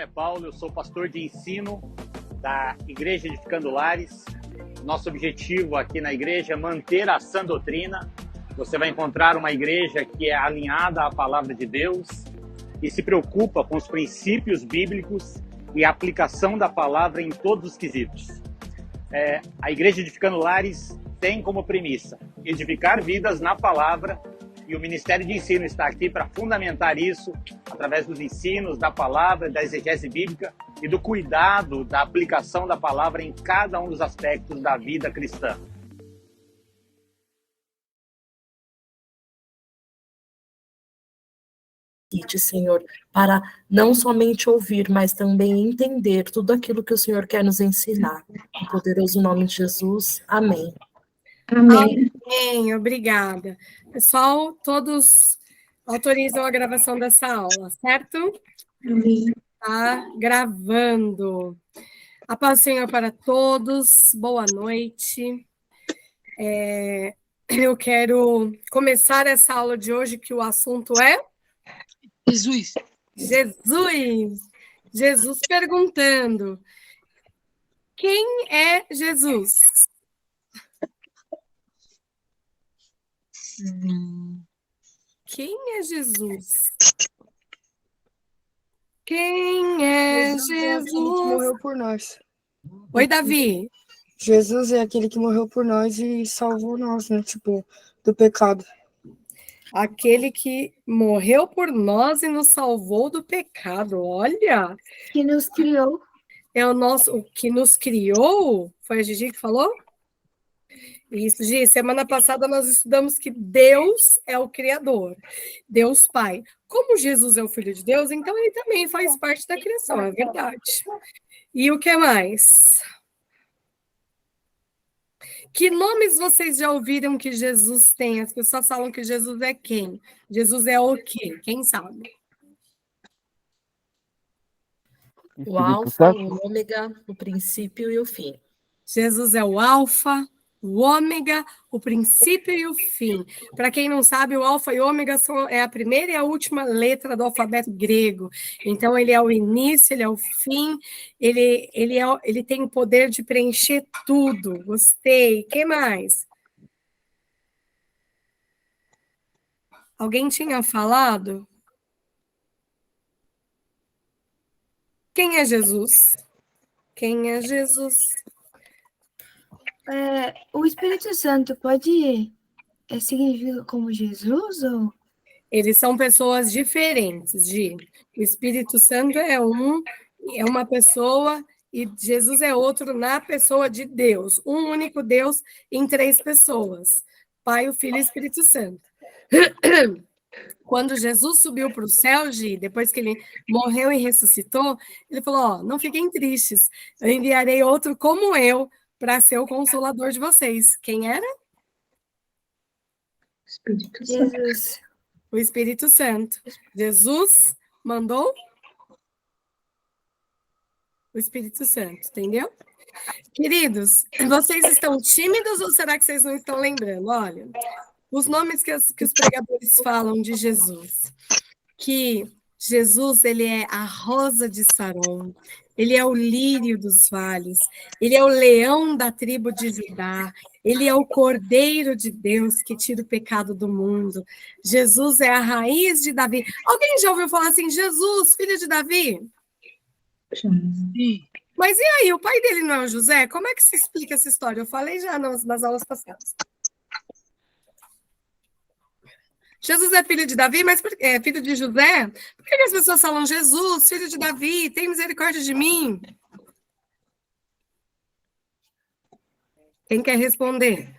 nome é Paulo, eu sou pastor de ensino da Igreja Edificando Lares. Nosso objetivo aqui na igreja é manter a sã doutrina. Você vai encontrar uma igreja que é alinhada à palavra de Deus e se preocupa com os princípios bíblicos e a aplicação da palavra em todos os quesitos. A Igreja Edificando Lares tem como premissa edificar vidas na palavra, e o Ministério de Ensino está aqui para fundamentar isso através dos ensinos, da palavra, da exegese bíblica e do cuidado da aplicação da palavra em cada um dos aspectos da vida cristã. Senhor, para não somente ouvir, mas também entender tudo aquilo que o Senhor quer nos ensinar. Em poderoso nome de Jesus. Amém. Amém. Amém, obrigada. Pessoal, todos autorizam a gravação dessa aula, certo? Amém. Tá gravando. A paz do Senhor para todos, boa noite. Eu quero começar essa aula de hoje, que o assunto é... Jesus. Jesus perguntando: quem é Jesus? Quem é Jesus? Quem é Jesus é aquele que morreu por nós. Oi, Davi. Jesus é aquele que morreu por nós e salvou nós, né? Do pecado. Aquele que morreu por nós e nos salvou do pecado. Olha. Que nos criou. É o que nos criou? Foi a Gigi que falou? Isso, Gi. Semana passada nós estudamos que Deus é o Criador, Deus Pai. Como Jesus é o Filho de Deus, então ele também faz parte da criação, é verdade. E o que mais? Que nomes vocês já ouviram que Jesus tem? As pessoas falam que Jesus é quem? Jesus é o quê? Quem sabe? O Alfa, o Ômega, o princípio e o fim. Jesus é o Alfa, o Ômega, o princípio e o fim. Para quem não sabe, o Alfa e o Ômega é a primeira e a última letra do alfabeto grego. Então, ele é o início, ele é o fim, ele tem o poder de preencher tudo. Gostei. Quem mais? Alguém tinha falado? Quem é Jesus? Quem é Jesus? O Espírito Santo pode significar como Jesus? Ou... Eles são pessoas diferentes, Gi. O Espírito Santo é uma pessoa e Jesus é outro na pessoa de Deus. Um único Deus em três pessoas. Pai, o Filho e o Espírito Santo. Quando Jesus subiu para o céu, Gi, depois que ele morreu e ressuscitou, ele falou, não fiquem tristes, eu enviarei outro como eu para ser o consolador de vocês. Quem era? Espírito Santo. Jesus. O Espírito Santo. Jesus mandou o Espírito Santo, entendeu? Queridos, vocês estão tímidos ou será que vocês não estão lembrando? Olha, os nomes que os pregadores falam de Jesus, que Jesus, ele é a rosa de Saron, ele é o lírio dos vales, ele é o leão da tribo de Judá, ele é o Cordeiro de Deus que tira o pecado do mundo. Jesus é a raiz de Davi. Alguém já ouviu falar assim, Jesus, filho de Davi? Sim. Mas e aí, o pai dele não é o José? Como é que se explica essa história? Eu falei já nas aulas passadas. Jesus é filho de Davi, mas é filho de José? Por que as pessoas falam Jesus, filho de Davi, tem misericórdia de mim? Quem quer responder?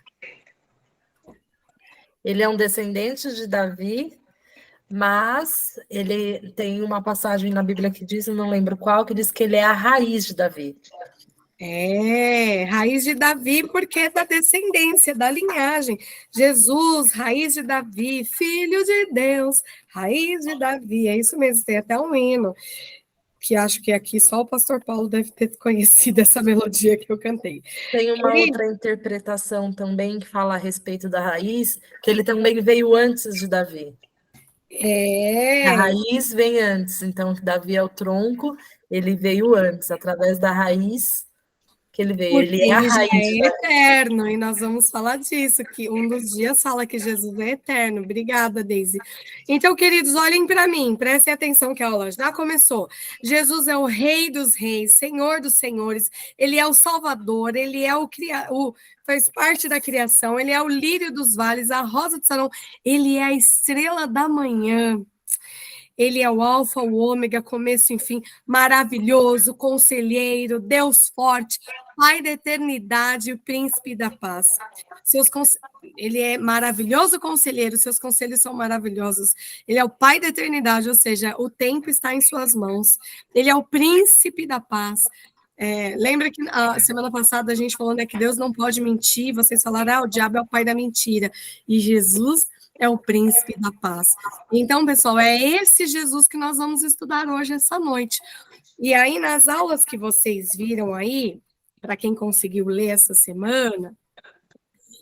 Ele é um descendente de Davi, mas ele tem uma passagem na Bíblia que diz, eu não lembro qual, que diz que ele é a raiz de Davi. Raiz de Davi, porque é da descendência, da linhagem. Jesus, raiz de Davi, filho de Deus, raiz de Davi. É isso mesmo, tem até um hino, que acho que aqui só o pastor Paulo deve ter conhecido essa melodia que eu cantei. Tem uma outra interpretação também que fala a respeito da raiz, que ele também veio antes de Davi. É, A raiz vem antes, então Davi é o tronco, ele veio antes, através da raiz que ele veio. porque Ele é a ele já raiz. é eterno, e nós vamos falar disso, que um dos dias fala que Jesus é eterno. Obrigada, Deise. Então, queridos, olhem para mim, prestem atenção que a aula já começou. Jesus é o Rei dos Reis, Senhor dos Senhores, ele é o Salvador, ele é faz parte da criação, ele é o lírio dos vales, a rosa de Sarão, ele é a estrela da manhã. Ele é o alfa, o ômega, começo e fim, maravilhoso, conselheiro, Deus forte, Pai da eternidade, o príncipe da paz. Ele é maravilhoso conselheiro, seus conselhos são maravilhosos. Ele é o Pai da eternidade, ou seja, o tempo está em suas mãos. Ele é o príncipe da paz. Lembra que a semana passada a gente falou, né, que Deus não pode mentir, vocês falaram, o diabo é o pai da mentira, e Jesus é o príncipe da paz. Então, pessoal, é esse Jesus que nós vamos estudar hoje, essa noite. E aí, nas aulas que vocês viram aí, para quem conseguiu ler essa semana,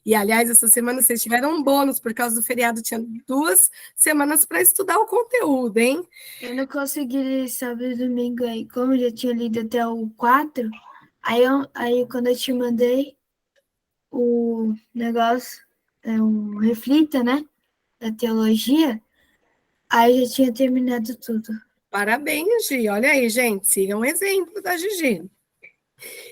e aliás, essa semana vocês tiveram um bônus, por causa do feriado, tinha 2 semanas para estudar o conteúdo, hein? Eu não consegui ler sábado e domingo aí, como eu já tinha lido até o 4, aí quando eu te mandei o negócio, um reflita, né, da teologia, aí já tinha terminado tudo. Parabéns, Gi. Olha aí, gente, sigam o exemplo da Gigi.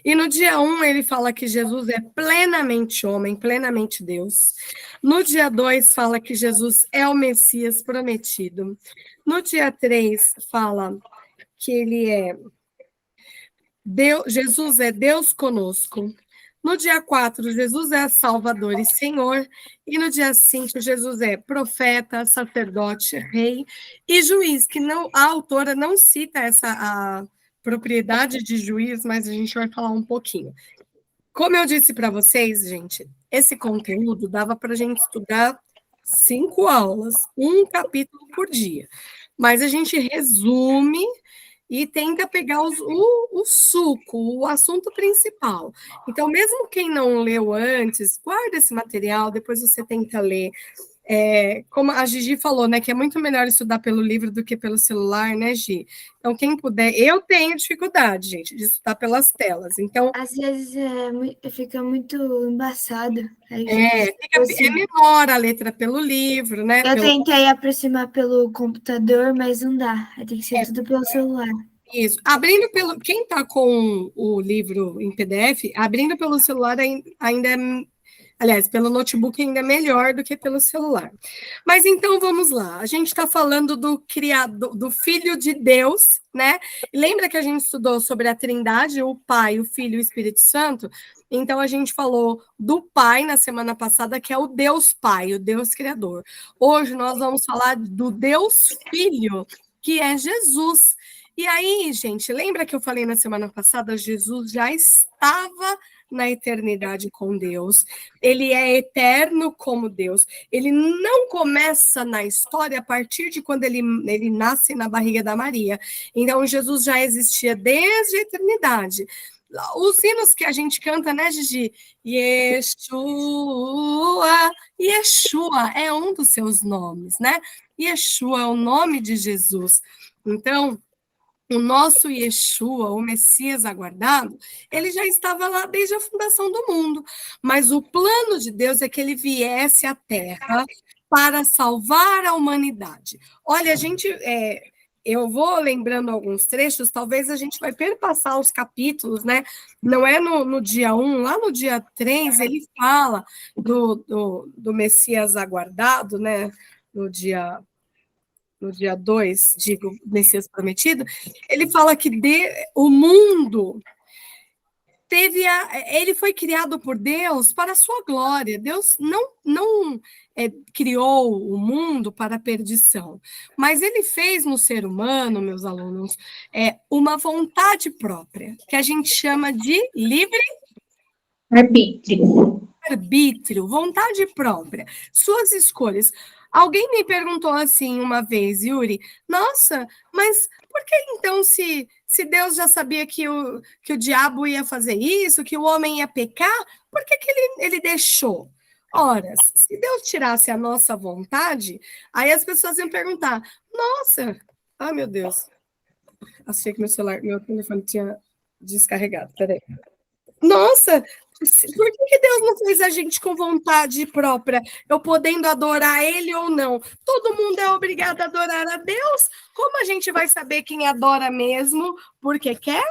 E no dia 1, ele fala que Jesus é plenamente homem, plenamente Deus. No dia 2, fala que Jesus é o Messias prometido. No dia 3, fala que ele é Deus, Jesus é Deus conosco. No dia 4, Jesus é Salvador e Senhor. E no dia 5, Jesus é profeta, sacerdote, rei e juiz, que não, a autora não cita a propriedade de juiz, mas a gente vai falar um pouquinho. Como eu disse para vocês, gente, esse conteúdo dava para a gente estudar 5 aulas, um capítulo por dia. Mas a gente resume e tenta pegar o suco, o assunto principal. Então, mesmo quem não leu antes, guarda esse material, depois você tenta ler. Como a Gigi falou, né, que é muito melhor estudar pelo livro do que pelo celular, né, Gi? Então, quem puder, eu tenho dificuldade, gente, de estudar pelas telas. Então, às vezes fica muito embaçado. é menor a letra pelo livro, né? Eu tentei aproximar pelo computador, mas não dá. Tem que ser tudo pelo celular. Isso. Abrindo pelo. Quem está com o livro em PDF, abrindo pelo celular ainda é. Aliás, pelo notebook ainda é melhor do que pelo celular. Mas então vamos lá. A gente está falando do criado, do Filho de Deus, né? Lembra que a gente estudou sobre a Trindade, o Pai, o Filho e o Espírito Santo? Então a gente falou do Pai na semana passada, que é o Deus Pai, o Deus Criador. Hoje nós vamos falar do Deus Filho, que é Jesus. E aí, gente, lembra que eu falei na semana passada, Jesus já estava na eternidade com Deus, ele é eterno como Deus, ele não começa na história a partir de quando ele nasce na barriga da Maria, então Jesus já existia desde a eternidade. Os hinos que a gente canta, né, Gigi? Yeshua, Yeshua é um dos seus nomes, né? Yeshua é o nome de Jesus. Então, o nosso Yeshua, o Messias aguardado, ele já estava lá desde a fundação do mundo. Mas o plano de Deus é que ele viesse à Terra para salvar a humanidade. Olha, eu vou lembrando alguns trechos, talvez a gente vai perpassar os capítulos, né? Não é no dia 1, lá no dia 3, ele fala do Messias aguardado, né? No dia 2, digo, Messias prometido, ele fala que o mundo ele foi criado por Deus para a sua glória. Deus não criou o mundo para a perdição, mas ele fez no ser humano, meus alunos, uma vontade própria, que a gente chama de livre-arbítrio, vontade própria, suas escolhas. Alguém me perguntou assim uma vez, Yuri, nossa, mas por que então se Deus já sabia que o diabo ia fazer isso, que o homem ia pecar, por que ele deixou? Ora, se Deus tirasse a nossa vontade, aí as pessoas iam perguntar: nossa, ai meu Deus, achei que meu telefone tinha descarregado, peraí. Nossa, por que Deus não fez a gente com vontade própria, eu podendo adorar Ele ou não? Todo mundo é obrigado a adorar a Deus. Como a gente vai saber quem adora mesmo porque quer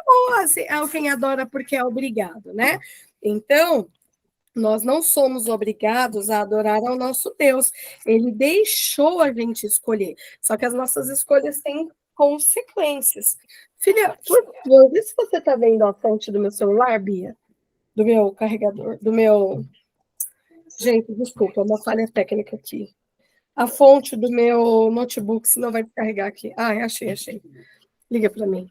ou quem adora porque é obrigado, né? Então, nós não somos obrigados a adorar ao nosso Deus. Ele deixou a gente escolher. Só que as nossas escolhas têm consequências. Filha, por favor, vê se você está vendo a fonte do meu celular, Bia. Do meu carregador, do meu... Gente, desculpa, uma falha técnica aqui. A fonte do meu notebook, senão vai descarregar aqui. Ah, achei. Liga para mim.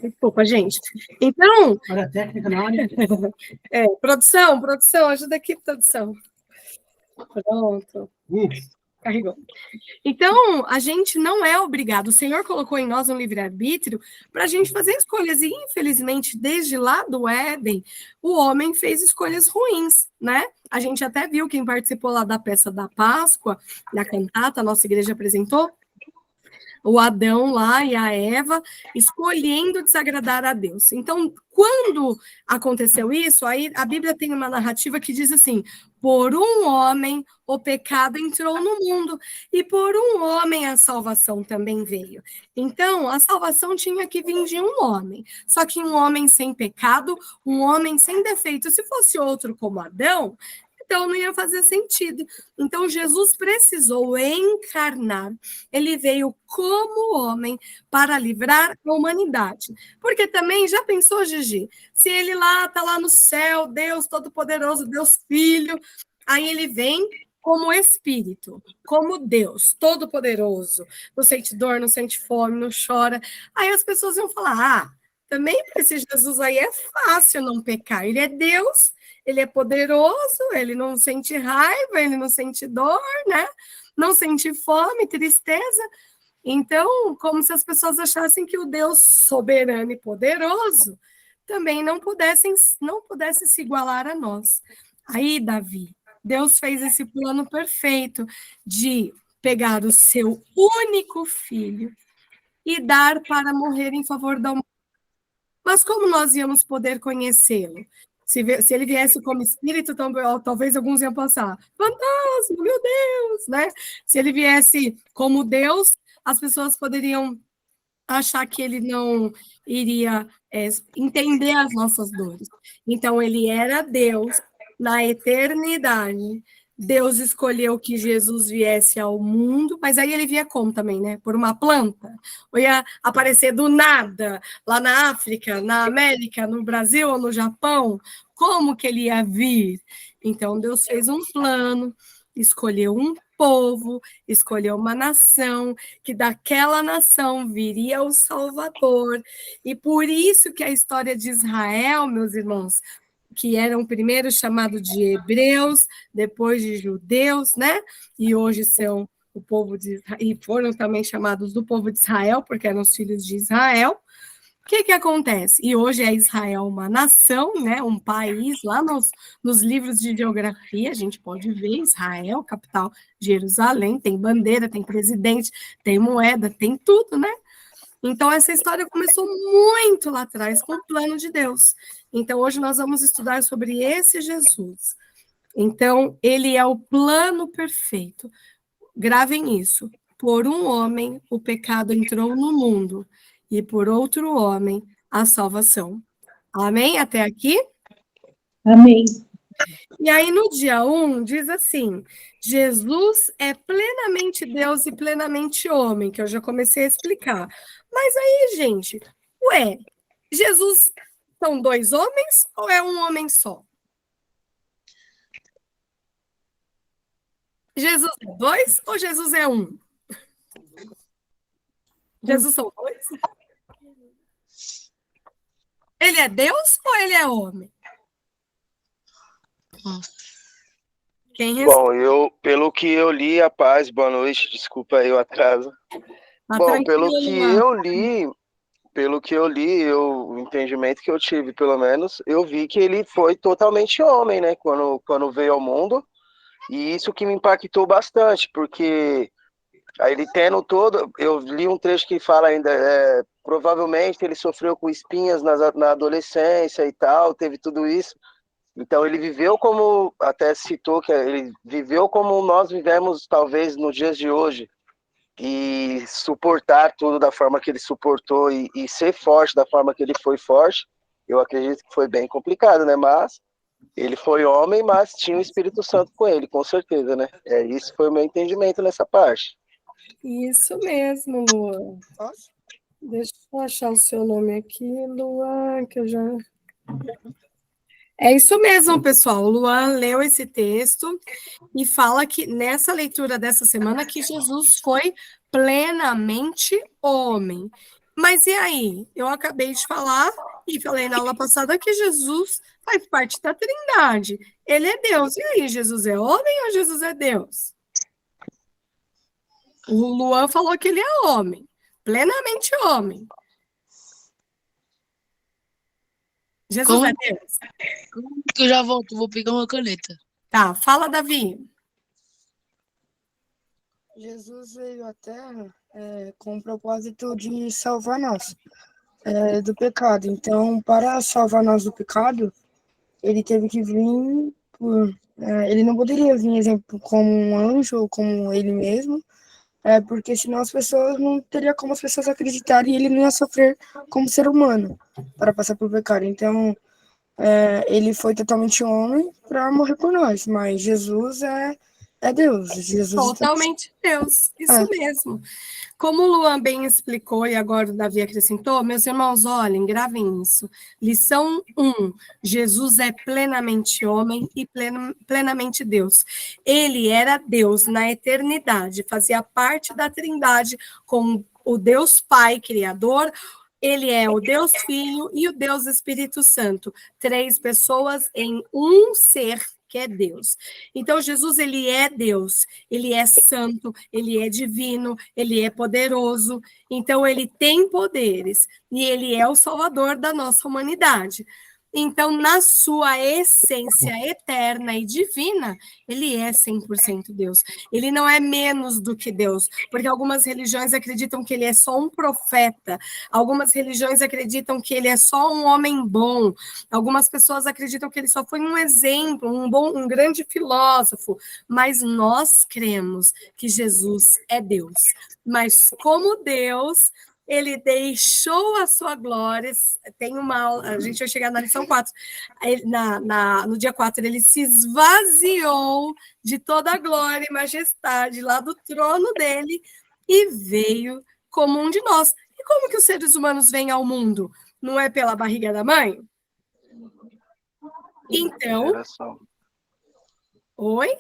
Desculpa, gente. Então... Olha a técnica na área. Produção, ajuda aqui, produção. Pronto. Carregou. Então, a gente não é obrigado. O Senhor colocou em nós um livre-arbítrio para a gente fazer escolhas. E, infelizmente, desde lá do Éden, o homem fez escolhas ruins, né? A gente até viu quem participou lá da peça da Páscoa, na cantata, a nossa igreja apresentou, o Adão lá e a Eva escolhendo desagradar a Deus. Então, quando aconteceu isso, aí a Bíblia tem uma narrativa que diz assim: por um homem o pecado entrou no mundo, e por um homem a salvação também veio. Então, a salvação tinha que vir de um homem, só que um homem sem pecado, um homem sem defeito. Se fosse outro como Adão, então não ia fazer sentido. Então, Jesus precisou encarnar. Ele veio como homem para livrar a humanidade. Porque também, já pensou, Gigi? Se ele lá está lá no céu, Deus Todo-Poderoso, Deus Filho, aí ele vem como Espírito, como Deus Todo-Poderoso, não sente dor, não sente fome, não chora. Aí as pessoas iam falar: também para esse Jesus aí é fácil não pecar. Ele é Deus, ele é poderoso, ele não sente raiva, ele não sente dor, né? Não sente fome, tristeza. Então, como se as pessoas achassem que o Deus soberano e poderoso também não pudesse se igualar a nós. Aí, Davi, Deus fez esse plano perfeito de pegar o seu único filho e dar para morrer em favor da humanidade. Mas como nós íamos poder conhecê-lo? Se ele viesse como espírito, talvez alguns iam passar: fantasma, meu Deus, né? Se ele viesse como Deus, as pessoas poderiam achar que ele não iria entender as nossas dores. Então, ele era Deus na eternidade. Deus escolheu que Jesus viesse ao mundo, mas aí ele via como também, né? Por uma planta. Ou ia aparecer do nada, lá na África, na América, no Brasil ou no Japão. Como que ele ia vir? Então, Deus fez um plano, escolheu um povo, escolheu uma nação, que daquela nação viria o Salvador. E por isso que a história de Israel, meus irmãos, que eram primeiro chamados de hebreus, depois de judeus, né? E hoje são o povo de Israel, e foram também chamados do povo de Israel, porque eram os filhos de Israel. O que acontece? E hoje é Israel uma nação, né? Um país, lá nos livros de geografia, a gente pode ver Israel, capital Jerusalém, tem bandeira, tem presidente, tem moeda, tem tudo, né? Então, essa história começou muito lá atrás, com o plano de Deus. Então, hoje nós vamos estudar sobre esse Jesus. Então, ele é o plano perfeito. Gravem isso. Por um homem, o pecado entrou no mundo, e por outro homem, a salvação. Amém? Até aqui? Amém. E aí, no dia 1, diz assim: Jesus é plenamente Deus e plenamente homem, que eu já comecei a explicar. Mas aí, gente, Jesus são dois homens ou é um homem só? Jesus é dois ou Jesus é um? Jesus são dois? Ele é Deus ou ele é homem? Quem Bom, pelo que eu li, a paz, boa noite, desculpa aí o atraso. Tá Bom, pelo tranquilo, que eu li, o entendimento que eu tive, pelo menos, eu vi que ele foi totalmente homem, né? Quando veio ao mundo, E isso que me impactou bastante, porque aí ele tendo todo, eu li um trecho que fala ainda, provavelmente ele sofreu com espinhas na adolescência e tal, teve tudo isso. Então ele viveu como, até citou que ele viveu como nós vivemos talvez nos dias de hoje, e suportar tudo da forma que ele suportou e ser forte da forma que ele foi forte, eu acredito que foi bem complicado, né? Mas ele foi homem, mas tinha o Espírito Santo com ele, com certeza, né? Isso foi o meu entendimento nessa parte. Isso mesmo, Luan. Posso? Deixa eu achar o seu nome aqui, Luan, que eu já... É isso mesmo, pessoal. O Luan leu esse texto e fala que nessa leitura dessa semana que Jesus foi plenamente homem. Mas e aí? Eu acabei de falar e falei na aula passada que Jesus faz parte da Trindade. Ele é Deus. E aí, Jesus é homem ou Jesus é Deus? O Luan falou que ele é homem, plenamente homem. Jesus Como é Deus? que eu já volto? Vou pegar uma caneta. Tá, fala, Davi. Jesus veio à Terra com o propósito de salvar nós do pecado. Então, para salvar nós do pecado, ele teve que vir ele não poderia vir, exemplo, como um anjo ou como ele mesmo, porque senão as pessoas não teria como as pessoas acreditarem e ele não ia sofrer como ser humano para passar por pecado. Então, ele foi totalmente homem para morrer por nós, mas Jesus é Deus. Jesus Totalmente Deus, isso mesmo. Como o Luan bem explicou e agora o Davi acrescentou, meus irmãos, olhem, gravem isso. Lição 1, Jesus é plenamente homem e plenamente Deus. Ele era Deus na eternidade, fazia parte da Trindade com o Deus Pai, Criador. Ele é o Deus Filho e o Deus Espírito Santo. 3 pessoas em um ser, que é Deus. Então, Jesus, ele é Deus, ele é santo, ele é divino, ele é poderoso, então ele tem poderes, e ele é o salvador da nossa humanidade. Então, na sua essência eterna e divina, ele é 100% Deus. Ele não é menos do que Deus, porque algumas religiões acreditam que ele é só um profeta, algumas religiões acreditam que ele é só um homem bom, algumas pessoas acreditam que ele só foi um exemplo, um grande filósofo, mas nós cremos que Jesus é Deus. Mas como Deus, ele deixou a sua glória, tem uma aula, a gente vai chegar na lição 4, no dia 4, ele se esvaziou de toda a glória e majestade lá do trono dele e veio como um de nós. E como que os seres humanos vêm ao mundo? Não é pela barriga da mãe? Então... Oi?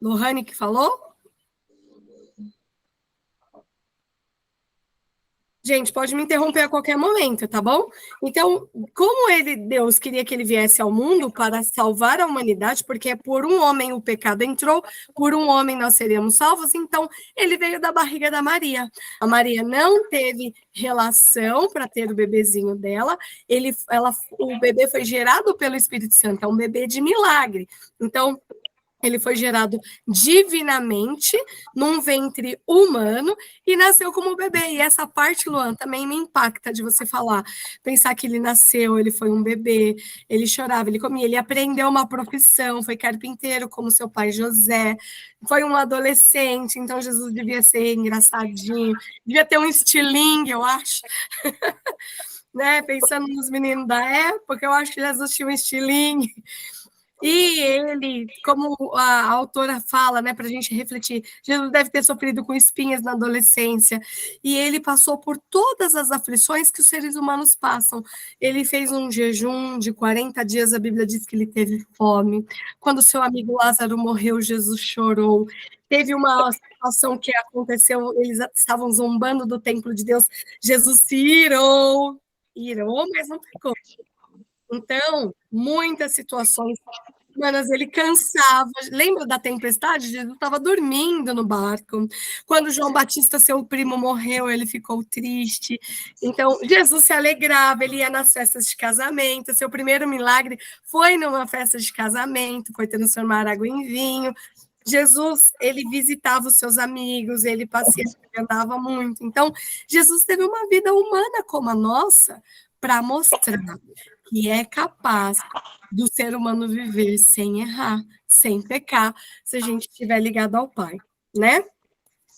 Lohane que falou? Gente, pode me interromper a qualquer momento, tá bom? Então, como Deus queria que ele viesse ao mundo para salvar a humanidade, porque por um homem o pecado entrou, por um homem nós seremos salvos, então ele veio da barriga da Maria. A Maria não teve relação para ter o bebezinho dela, o bebê foi gerado pelo Espírito Santo, é um bebê de milagre. Então, ele foi gerado divinamente num ventre humano e nasceu como bebê. E essa parte, Luan, também me impacta de você falar. Pensar que ele nasceu, ele foi um bebê, ele chorava, ele comia, ele aprendeu uma profissão, foi carpinteiro como seu pai José, foi um adolescente, então Jesus devia ser engraçadinho, devia ter um estilingue, eu acho. Né? Pensando nos meninos da época, eu acho que Jesus tinha um estilingue. E ele, como a autora fala, né, para a gente refletir, Jesus deve ter sofrido com espinhas na adolescência, e ele passou por todas as aflições que os seres humanos passam. Ele fez um jejum de 40 dias, a Bíblia diz que ele teve fome. Quando seu amigo Lázaro morreu, Jesus chorou. Teve uma situação que aconteceu, eles estavam zombando do templo de Deus, Jesus se irou, mas não pecou. Então, muitas situações Manas, ele cansava. Lembra da tempestade? Jesus estava dormindo no barco. Quando João Batista, seu primo, morreu, ele ficou triste. Então, Jesus se alegrava, ele ia nas festas de casamento. Seu primeiro milagre foi numa festa de casamento, foi transformar água em vinho. Jesus, ele visitava os seus amigos, ele passeava, ele andava muito. Então, Jesus teve uma vida humana como a nossa para mostrar que é capaz do ser humano viver sem errar, sem pecar, se a gente estiver ligado ao Pai, né?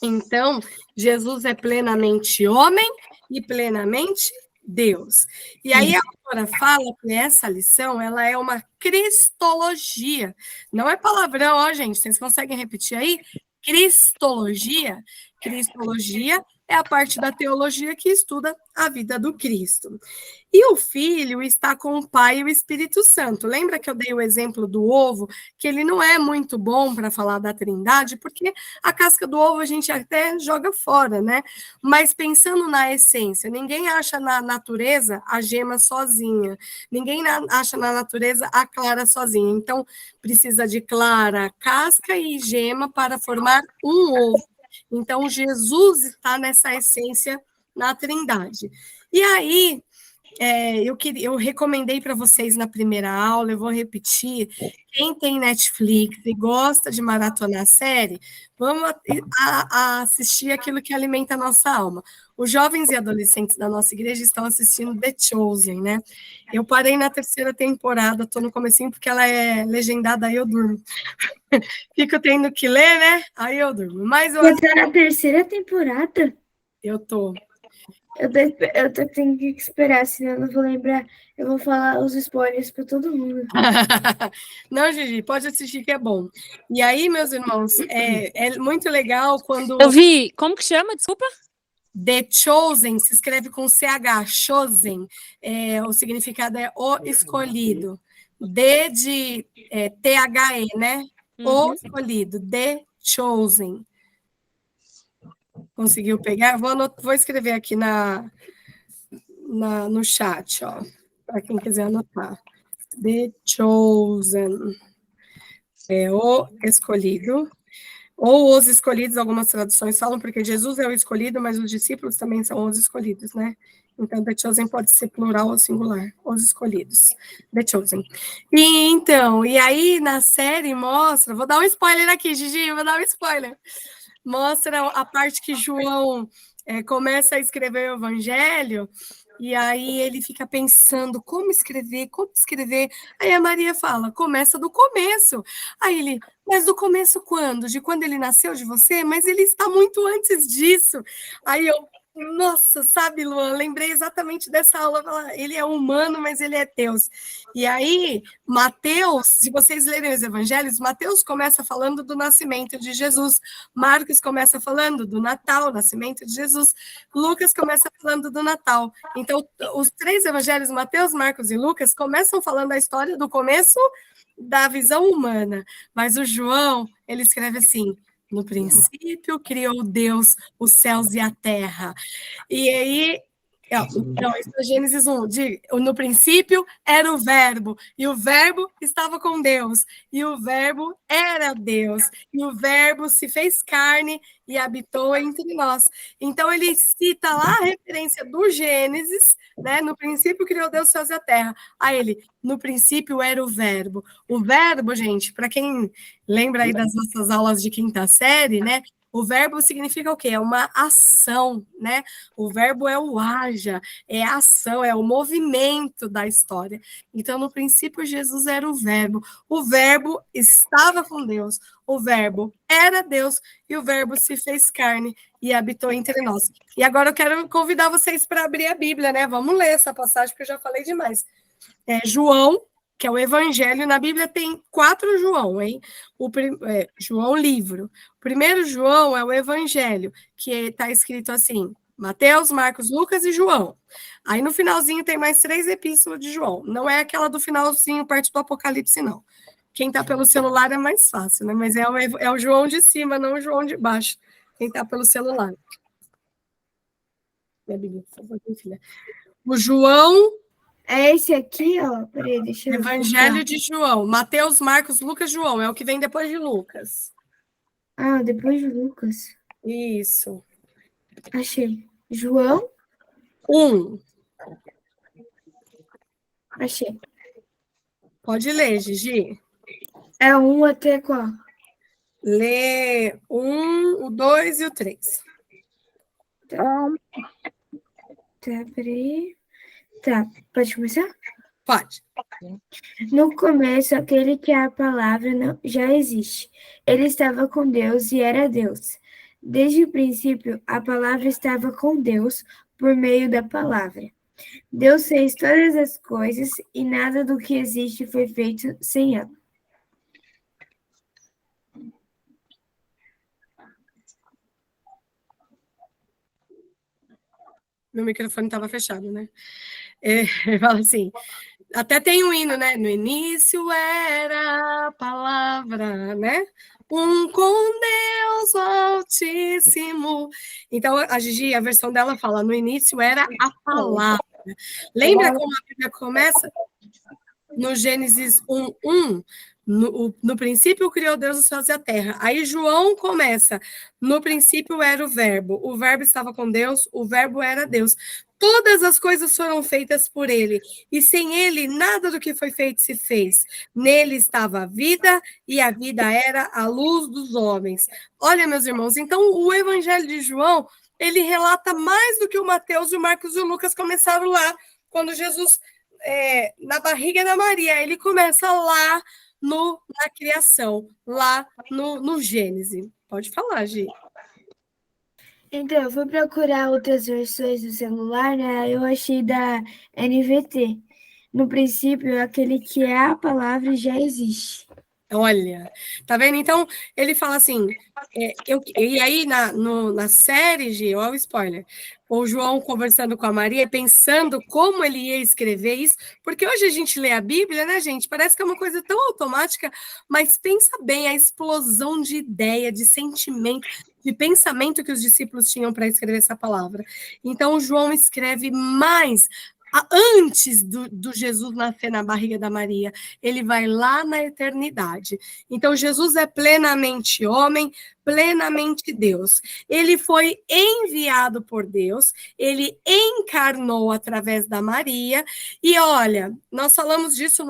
Então, Jesus é plenamente homem e plenamente Deus. E aí a autora fala que essa lição, ela é uma cristologia. Não é palavrão, ó, gente, vocês conseguem repetir aí? Cristologia. Cristologia é a parte da teologia que estuda a vida do Cristo. E o Filho está com o Pai e o Espírito Santo. Lembra que eu dei o exemplo do ovo, que ele não é muito bom para falar da Trindade, porque a casca do ovo a gente até joga fora, né? Mas pensando na essência, ninguém acha na natureza a gema sozinha, ninguém acha na natureza a clara sozinha. Então, precisa de clara, casca e gema para formar um ovo. Então, Jesus está nessa essência na Trindade. E aí, eu recomendei para vocês na primeira aula, eu vou repetir, quem tem Netflix e gosta de maratonar série, vamos assistir aquilo que alimenta a nossa alma. Os jovens e adolescentes da nossa igreja estão assistindo The Chosen, né? Eu parei na 3ª temporada, estou no comecinho porque ela é legendada, aí eu durmo. Fico tendo que ler, né? Aí eu durmo. Mas Você tá na 3ª temporada? eu tô. Eu tenho que esperar, senão eu não vou lembrar. Eu vou falar os spoilers para todo mundo. Não, Gigi, pode assistir que é bom. E aí, meus irmãos, é muito legal quando... Eu vi, como que chama? Desculpa. The Chosen se escreve com CH, Chosen. O significado é o escolhido. D de THE, né? O escolhido, The Chosen. Conseguiu pegar? Vou escrever aqui no chat, ó, para quem quiser anotar. The Chosen. É o escolhido. Ou os escolhidos, algumas traduções falam, porque Jesus é o escolhido, mas os discípulos também são os escolhidos, né? Então, The Chosen pode ser plural ou singular, os escolhidos. The Chosen. E aí, na série, mostra... Vou dar um spoiler aqui, Gigi, vou dar um spoiler. Mostra a parte que João começa a escrever o evangelho, e aí ele fica pensando, como escrever? Aí a Maria fala, começa do começo. Aí ele, mas do começo quando? De quando ele nasceu de você? Mas ele está muito antes disso. Aí eu, nossa, sabe, Luan, lembrei exatamente dessa aula, ele é humano, mas ele é Deus. E aí, Mateus, se vocês lerem os evangelhos, Mateus começa falando do nascimento de Jesus, Marcos começa falando do Natal, nascimento de Jesus, Lucas começa falando do Natal. Então, os 3 evangelhos, Mateus, Marcos e Lucas, começam falando a história do começo da visão humana, mas o João, ele escreve assim, no princípio criou Deus os céus e a terra. E aí, não, isso é Gênesis 1. No princípio era o verbo, e o verbo estava com Deus, e o verbo era Deus, e o verbo se fez carne e habitou entre nós. Então, ele cita lá a referência do Gênesis, né? No princípio criou Deus os céus e a terra. Aí ele, no princípio era o verbo. O verbo, gente, para quem lembra aí das nossas aulas de 5ª série, né? O verbo significa o quê? É uma ação, né? O verbo é o haja, é a ação, é o movimento da história. Então, no princípio, Jesus era o verbo estava com Deus, o verbo era Deus, e o verbo se fez carne e habitou entre nós. E agora eu quero convidar vocês para abrir a Bíblia, né? Vamos ler essa passagem, porque eu já falei demais. João, que é o Evangelho, na Bíblia tem 4 João, hein? João livro. O primeiro João é o Evangelho, que está escrito assim, Mateus, Marcos, Lucas e João. Aí no finalzinho tem mais 3 epístolas de João. Não é aquela do finalzinho, parte do Apocalipse, não. Quem está pelo celular é mais fácil, né? Mas é o João de cima, não o João de baixo. Quem está pelo celular. Minha Bíblia, por favor, filha. O João... É esse aqui, ó. Peraí, deixa eu Evangelho buscar. de João. Mateus, Marcos, Lucas, João. É o que vem depois de Lucas. Ah, depois de Lucas. Isso. Achei. João, 1. achei. Pode ler, Gigi. É 1 até qual? Lê 1, o 2 e o 3. Tá, peraí. Tá, pode começar? Pode. No começo, aquele que é a palavra já existe. Ele estava com Deus e era Deus. Desde o princípio, a palavra estava com Deus por meio da palavra. Deus fez todas as coisas e nada do que existe foi feito sem ela. Meu microfone estava fechado, né? Fala assim, até tem um hino, né? No início era a palavra, né? Com Deus Altíssimo. Então, a Gigi, a versão dela fala, no início era a palavra. Lembra como a Bíblia começa? No Gênesis 1:1, no princípio criou Deus os céus e a terra. Aí João começa, no princípio era o verbo estava com Deus, o verbo era Deus. Todas as coisas foram feitas por ele, e sem ele nada do que foi feito se fez. Nele estava a vida, e a vida era a luz dos homens. Olha, meus irmãos, então o Evangelho de João, ele relata mais do que o Mateus, o Marcos e o Lucas começaram lá, quando Jesus, na barriga da Maria, ele começa lá na criação, lá no Gênesis. Pode falar, Gi. Então, eu fui procurar outras versões do celular, né? Eu achei da NVT. No princípio, aquele que é a palavra já existe. Olha, tá vendo? Então, ele fala assim, e aí na série, Gi, olha o spoiler, o João conversando com a Maria, pensando como ele ia escrever isso, porque hoje a gente lê a Bíblia, né, gente? Parece que é uma coisa tão automática, mas pensa bem a explosão de ideia, de sentimento, de pensamento que os discípulos tinham para escrever essa palavra. Então, o João escreve mais antes do Jesus nascer na barriga da Maria, ele vai lá na eternidade. Então, Jesus é plenamente homem, plenamente Deus. Ele foi enviado por Deus, ele encarnou através da Maria, e olha, nós falamos disso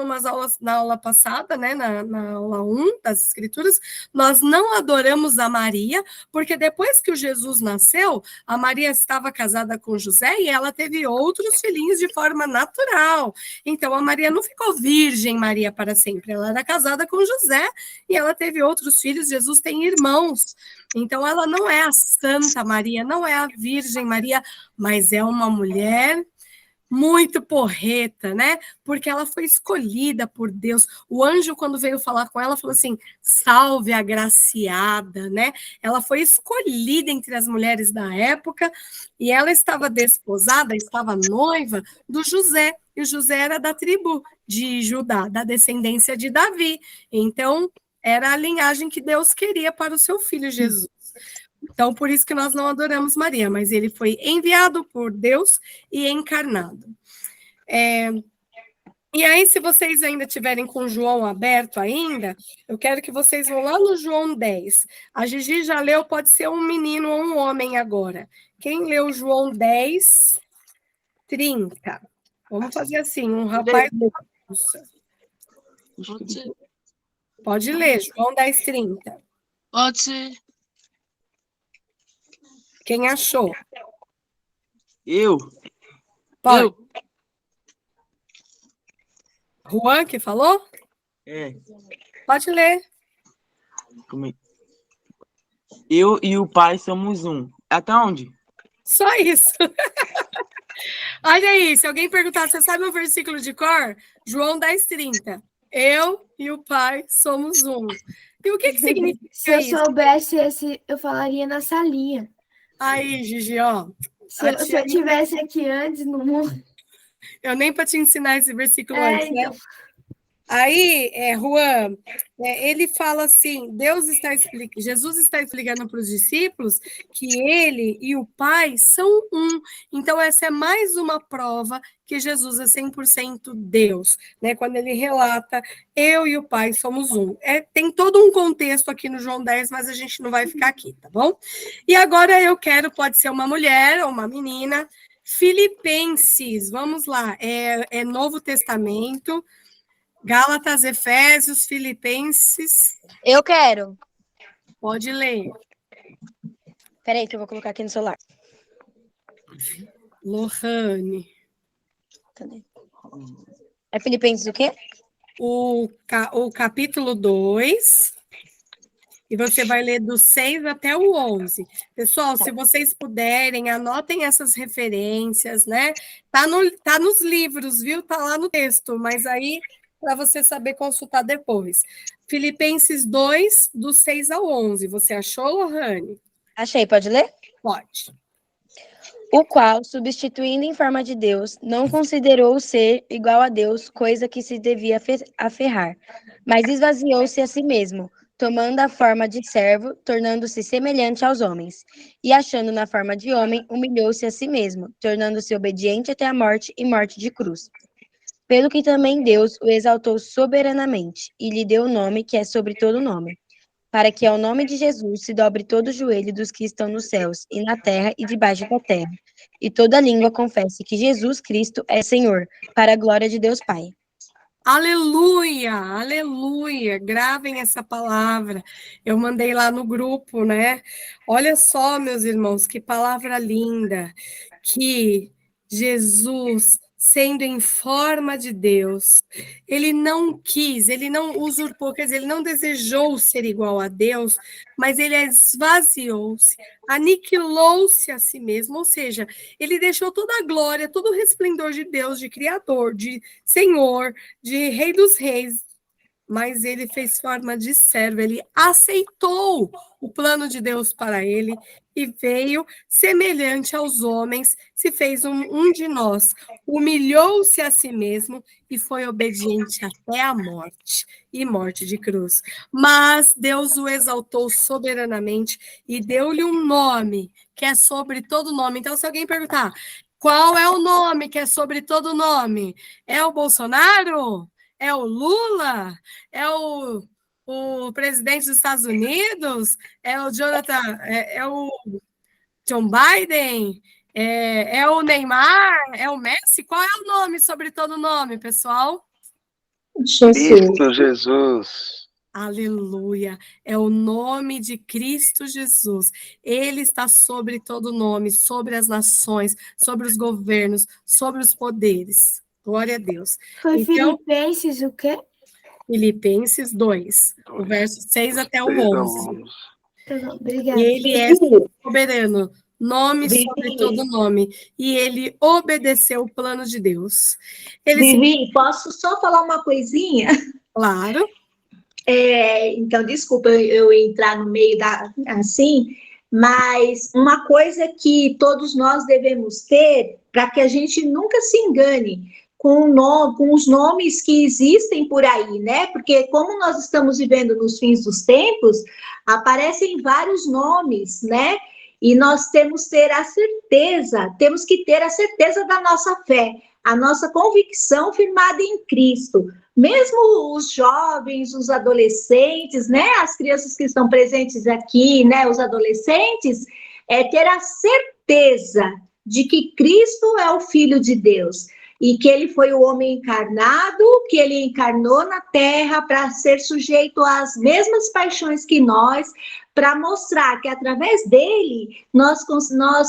na aula passada, né, na aula 1 das Escrituras, nós não adoramos a Maria, porque depois que o Jesus nasceu, a Maria estava casada com José e ela teve outros filhinhos de forma natural. Então, a Maria não ficou virgem Maria para sempre, ela era casada com José e ela teve outros filhos, Jesus tem irmãos. Então, ela não é a Santa Maria, não é a Virgem Maria, mas é uma mulher muito porreta, né? Porque ela foi escolhida por Deus. O anjo, quando veio falar com ela, falou assim: salve a agraciada, né? Ela foi escolhida entre as mulheres da época e ela estava desposada, estava noiva do José. E o José era da tribo de Judá, da descendência de Davi. Então, era a linhagem que Deus queria para o seu filho Jesus. Então, por isso que nós não adoramos Maria, mas ele foi enviado por Deus e encarnado. E aí, se vocês ainda tiverem com João aberto ainda, eu quero que vocês vão lá no João 10. A Gigi já leu, pode ser um menino ou um homem agora. Quem leu João 10, 30? Vamos fazer assim, um rapaz... Pode ser. Pode ler, João 10, 30. Pode ser. Quem achou? Eu? Pode. Eu. Juan, que falou? É. Pode ler. Eu e o pai somos um. Até onde? Só isso. Olha aí, se alguém perguntar, você sabe um versículo de cor? João 10, 30. Eu e o pai somos um. E o que significa Se eu isso? soubesse esse, eu falaria na salinha. Aí, Gigi, ó. Se eu tivesse aqui antes no mundo. Eu nem para te ensinar esse versículo É, antes, né? então. Aí, Juan, ele fala assim, Jesus está explicando para os discípulos que ele e o Pai são um. Então, essa é mais uma prova que Jesus é 100% Deus, né? Quando ele relata, eu e o Pai somos um. Tem todo um contexto aqui no João 10, mas a gente não vai ficar aqui, tá bom? E agora eu quero, pode ser uma mulher ou uma menina, Filipenses, vamos lá, é Novo Testamento, Gálatas, Efésios, Filipenses. Eu quero. Pode ler. Peraí, que eu vou colocar aqui no celular. Lohane. Cadê? É Filipenses o quê? O capítulo 2. E você vai ler do 6 até o 11. Pessoal, se vocês puderem, anotem essas referências, né? Tá nos livros, viu? Tá lá no texto, mas aí para você saber consultar depois. Filipenses 2, do 6 ao 11. Você achou, Lohane? Achei, pode ler? Pode. O qual, substituindo em forma de Deus, não considerou ser igual a Deus, coisa que se devia aferrar, mas esvaziou-se a si mesmo, tomando a forma de servo, tornando-se semelhante aos homens. E achando na forma de homem, humilhou-se a si mesmo, tornando-se obediente até a morte e morte de cruz. Pelo que também Deus o exaltou soberanamente, e lhe deu o nome que é sobre todo nome, para que ao nome de Jesus se dobre todo o joelho dos que estão nos céus, e na terra e debaixo da terra, e toda língua confesse que Jesus Cristo é Senhor, para a glória de Deus Pai. Aleluia, aleluia, gravem essa palavra, eu mandei lá no grupo, né? Olha só, meus irmãos, que palavra linda, que Jesus, sendo em forma de Deus, ele não quis, ele não usurpou, quer dizer, ele não desejou ser igual a Deus, mas ele esvaziou-se, aniquilou-se a si mesmo, ou seja, ele deixou toda a glória, todo o resplendor de Deus, de Criador, de Senhor, de Rei dos Reis, mas ele fez forma de servo, ele aceitou o plano de Deus para ele e veio semelhante aos homens, se fez um de nós, humilhou-se a si mesmo e foi obediente até a morte, e morte de cruz. Mas Deus o exaltou soberanamente e deu-lhe um nome que é sobre todo nome. Então, se alguém perguntar, qual é o nome que é sobre todo nome? É o Bolsonaro? É o Lula? É o presidente dos Estados Unidos? É o Jonathan? É o John Biden? É o Neymar? É o Messi? Qual é o nome sobre todo nome, pessoal? Cristo Jesus. Aleluia. É o nome de Cristo Jesus. Ele está sobre todo nome, sobre as nações, sobre os governos, sobre os poderes. Glória a Deus. Foi Então, Filipenses o quê? Filipenses 2, o verso 6 até o 11. Tá bom, obrigada. E ele é soberano, nome sobre todo nome. E ele obedeceu o plano de Deus. Vivi, posso só falar uma coisinha? Claro. Então, desculpa eu entrar no meio assim, mas uma coisa que todos nós devemos ter, para que a gente nunca se engane com os nomes que existem por aí, né? Porque como nós estamos vivendo nos fins dos tempos, aparecem vários nomes, né? E nós temos que ter a certeza da nossa fé, a nossa convicção firmada em Cristo. Mesmo os jovens, os adolescentes, né? As crianças que estão presentes aqui, né? Os adolescentes, ter a certeza de que Cristo é o Filho de Deus e que ele foi o homem encarnado, que ele encarnou na terra para ser sujeito às mesmas paixões que nós, para mostrar que através dele nós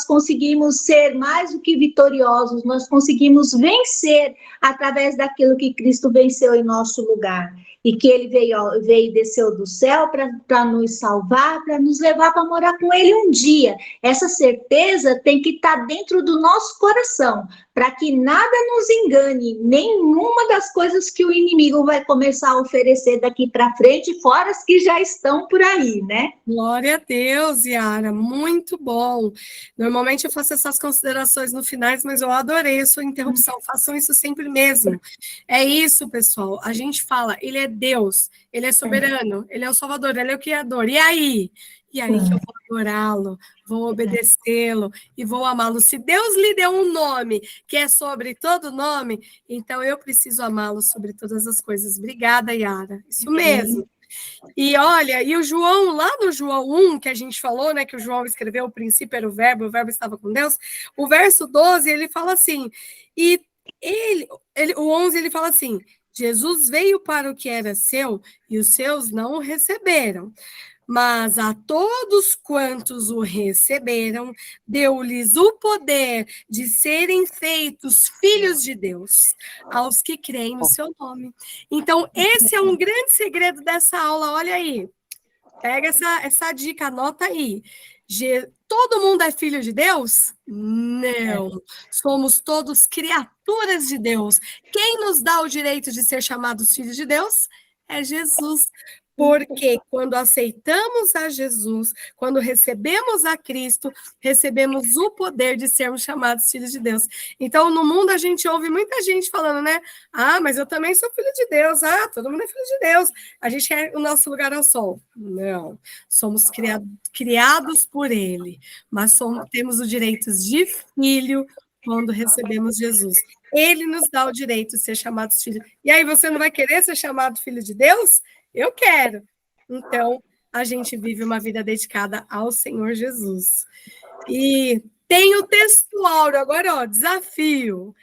conseguimos ser mais do que vitoriosos, nós conseguimos vencer através daquilo que Cristo venceu em nosso lugar. E que ele veio e desceu do céu para nos salvar, para nos levar para morar com ele um dia. Essa certeza tem que estar dentro do nosso coração, para que nada nos engane, nenhuma das coisas que o inimigo vai começar a oferecer daqui para frente, fora as que já estão por aí, né? Glória a Deus, Yara, muito bom. Normalmente eu faço essas considerações no final, mas eu adorei a sua interrupção. Façam isso sempre mesmo. É isso, pessoal. A gente fala, ele é Deus, ele é soberano, ele é o Salvador, ele é o Criador. E aí? E aí que eu vou adorá-lo, vou obedecê-lo e vou amá-lo. Se Deus lhe deu um nome que é sobre todo nome, então eu preciso amá-lo sobre todas as coisas. Obrigada, Yara. Isso mesmo. E olha, e o João, lá no João 1, que a gente falou, né, que o João escreveu, o princípio era o verbo estava com Deus, o verso 12, ele fala assim, e o 11, ele fala assim, Jesus veio para o que era seu, e os seus não o receberam. Mas a todos quantos o receberam, deu-lhes o poder de serem feitos filhos de Deus, aos que creem no seu nome. Então, esse é um grande segredo dessa aula, olha aí. Pega essa dica, anota aí. Todo mundo é filho de Deus? Não. Somos todos criaturas de Deus. Quem nos dá o direito de ser chamados filhos de Deus? É Jesus. Porque quando aceitamos a Jesus, quando recebemos a Cristo, recebemos o poder de sermos chamados filhos de Deus. Então, no mundo, a gente ouve muita gente falando, né? Ah, mas eu também sou filho de Deus. Ah, todo mundo é filho de Deus. A gente quer o nosso lugar ao sol. Não. Somos criados por Ele, mas temos o direito de filho quando recebemos Jesus. Ele nos dá o direito de ser chamados filhos. E aí, você não vai querer ser chamado filho de Deus? Eu quero. Então, a gente vive uma vida dedicada ao Senhor Jesus. E tem o textuário. Agora, ó, desafio.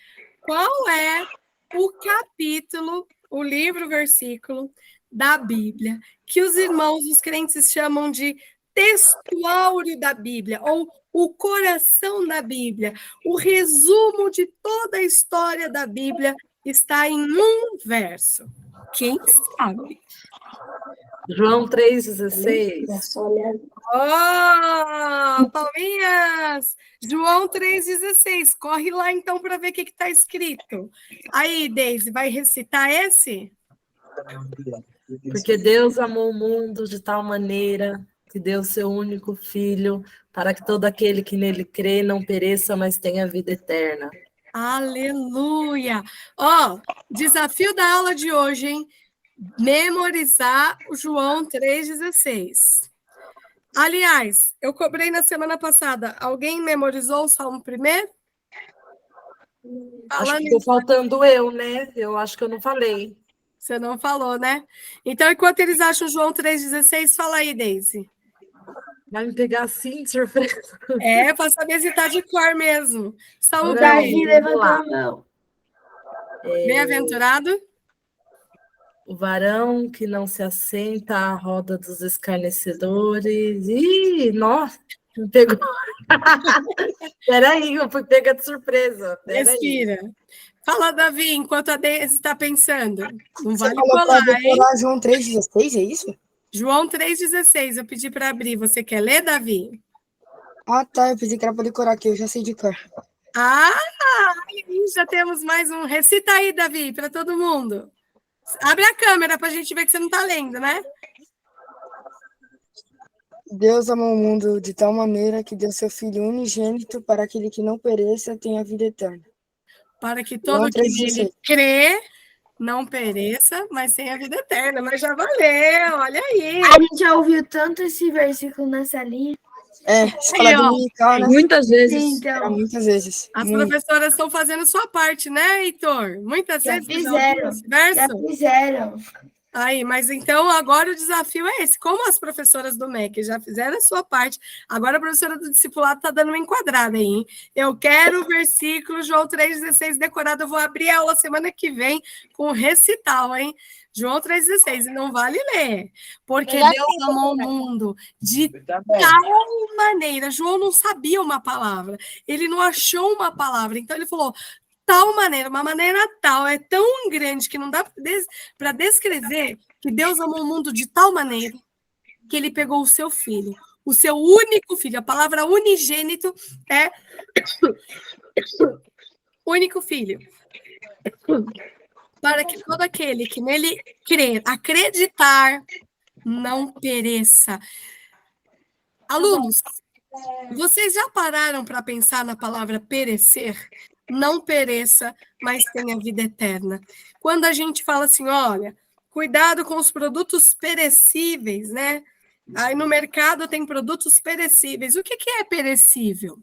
Qual é o capítulo, o livro, o versículo da Bíblia que os irmãos, os crentes, chamam de textuário da Bíblia, ou o coração da Bíblia? O resumo de toda a história da Bíblia está em um verso. Quem sabe? João 3,16. Oh, palminhas! João 3,16. Corre lá, então, para ver o que está escrito. Aí, Deise, vai recitar esse? Porque Deus amou o mundo de tal maneira que deu seu único filho, para que todo aquele que nele crê não pereça, mas tenha vida eterna. Aleluia! Ó, desafio da aula de hoje, hein? Memorizar o João 3,16. Aliás, eu cobrei na semana passada. Alguém memorizou o Salmo primeiro? Acho que estou faltando eu, né? Eu acho que eu não falei. Você não falou, né? Então, enquanto eles acham João 3,16, fala aí, Deise. Vai me pegar assim, de surpresa. É, para saber se está de cor mesmo. Salmo Davi levantou a mão. Bem-aventurado. O varão que não se assenta à roda dos escarnecedores. Ih, nossa, me pegou. Peraí, eu fui pega de surpresa. Respira. Fala, Davi, enquanto a Deise está pensando. Não Você vale falou colar, para hein? decorar João 3,16, é isso? João 3,16, eu pedi para abrir. Você quer ler, Davi? Ah, tá. Eu pensei que era para decorar aqui. Eu já sei de cor. Ah, já temos mais um. Recita aí, Davi, para todo mundo. Abre a câmera para a gente ver que você não está lendo, né? Deus amou o mundo de tal maneira que deu seu Filho unigênito para aquele que não pereça tenha vida eterna. Para que todo que nele crê não pereça, mas tenha vida eterna. Mas já valeu, olha aí. A gente já ouviu tanto esse versículo nessa linha. É, escola dominical, né? Muitas vezes. Então, Muitas vezes. As professoras estão fazendo sua parte, né, Heitor? Muitas já vezes. fizeram. Já fizeram. Aí, mas então agora o desafio é esse. Como as professoras do MEC já fizeram a sua parte, agora a professora do discipulado está dando uma enquadrada aí, hein? Eu quero o versículo João 3,16 decorado. Eu vou abrir a aula semana que vem com recital, hein? João 3,16, e não vale ler, porque Deus amou o mundo de tal maneira. João não sabia uma palavra, ele não achou uma palavra, então ele falou tal maneira, uma maneira tal, é tão grande que não dá para descrever que Deus amou o mundo de tal maneira que ele pegou o seu filho, o seu único filho. A palavra unigênito é único filho. Para que todo aquele que nele crer, acreditar, não pereça. Alunos, vocês já pararam para pensar na palavra perecer? Não pereça, mas tenha vida eterna. Quando a gente fala assim, olha, cuidado com os produtos perecíveis, né? Aí no mercado tem produtos perecíveis. O que é perecível?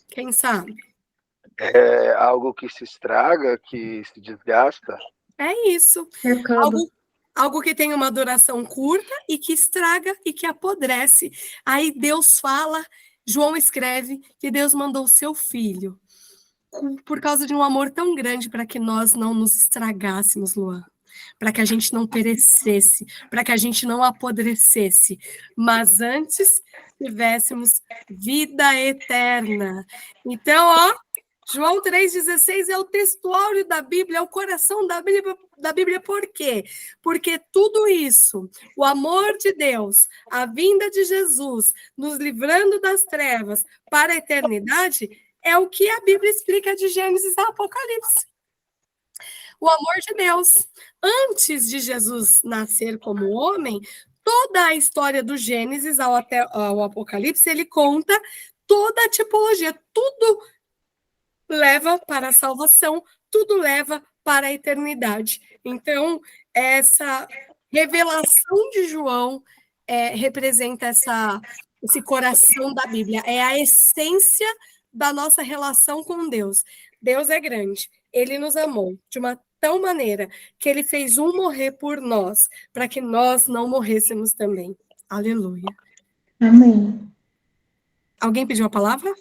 Quem sabe? É algo que se estraga, que se desgasta. É isso. Algo que tem uma duração curta e que estraga e que apodrece. Aí Deus fala, João escreve que Deus mandou o seu filho por causa de um amor tão grande para que nós não nos estragássemos, Luan. Para que a gente não perecesse, para que a gente não apodrecesse, mas antes tivéssemos vida eterna. Então, ó, João 3,16 é o textuário da Bíblia, é o coração da Bíblia. Por quê? Porque tudo isso, o amor de Deus, a vinda de Jesus, nos livrando das trevas para a eternidade, é o que a Bíblia explica de Gênesis a Apocalipse. O amor de Deus. Antes de Jesus nascer como homem, toda a história do Gênesis ao Apocalipse, ele conta toda a tipologia, tudo leva para a salvação, tudo leva para a eternidade. Então, essa revelação de João representa esse coração da Bíblia, é a essência da nossa relação com Deus. Deus é grande, Ele nos amou de uma tal maneira que Ele fez um morrer por nós, para que nós não morrêssemos também. Aleluia. Amém. Alguém pediu a palavra?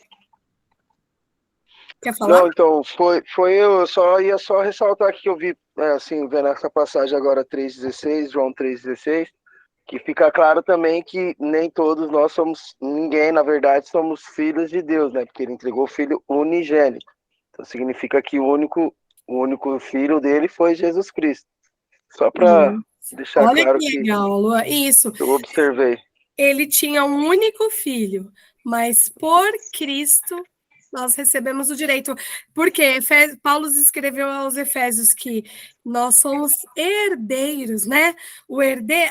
Quer falar? Não, então, eu ia só ressaltar aqui que eu vi, assim, vendo essa passagem agora, 3,16, João 3,16, que fica claro também que nem todos nós somos, ninguém, na verdade, somos filhos de Deus, né? Porque ele entregou o filho unigênito. Então, significa que o único filho dele foi Jesus Cristo. Só para deixar Olha claro que legal, Lua. Isso. Eu observei. Ele tinha um único filho, mas por Cristo nós recebemos o direito. Porque Paulo escreveu aos Efésios que nós somos herdeiros, né?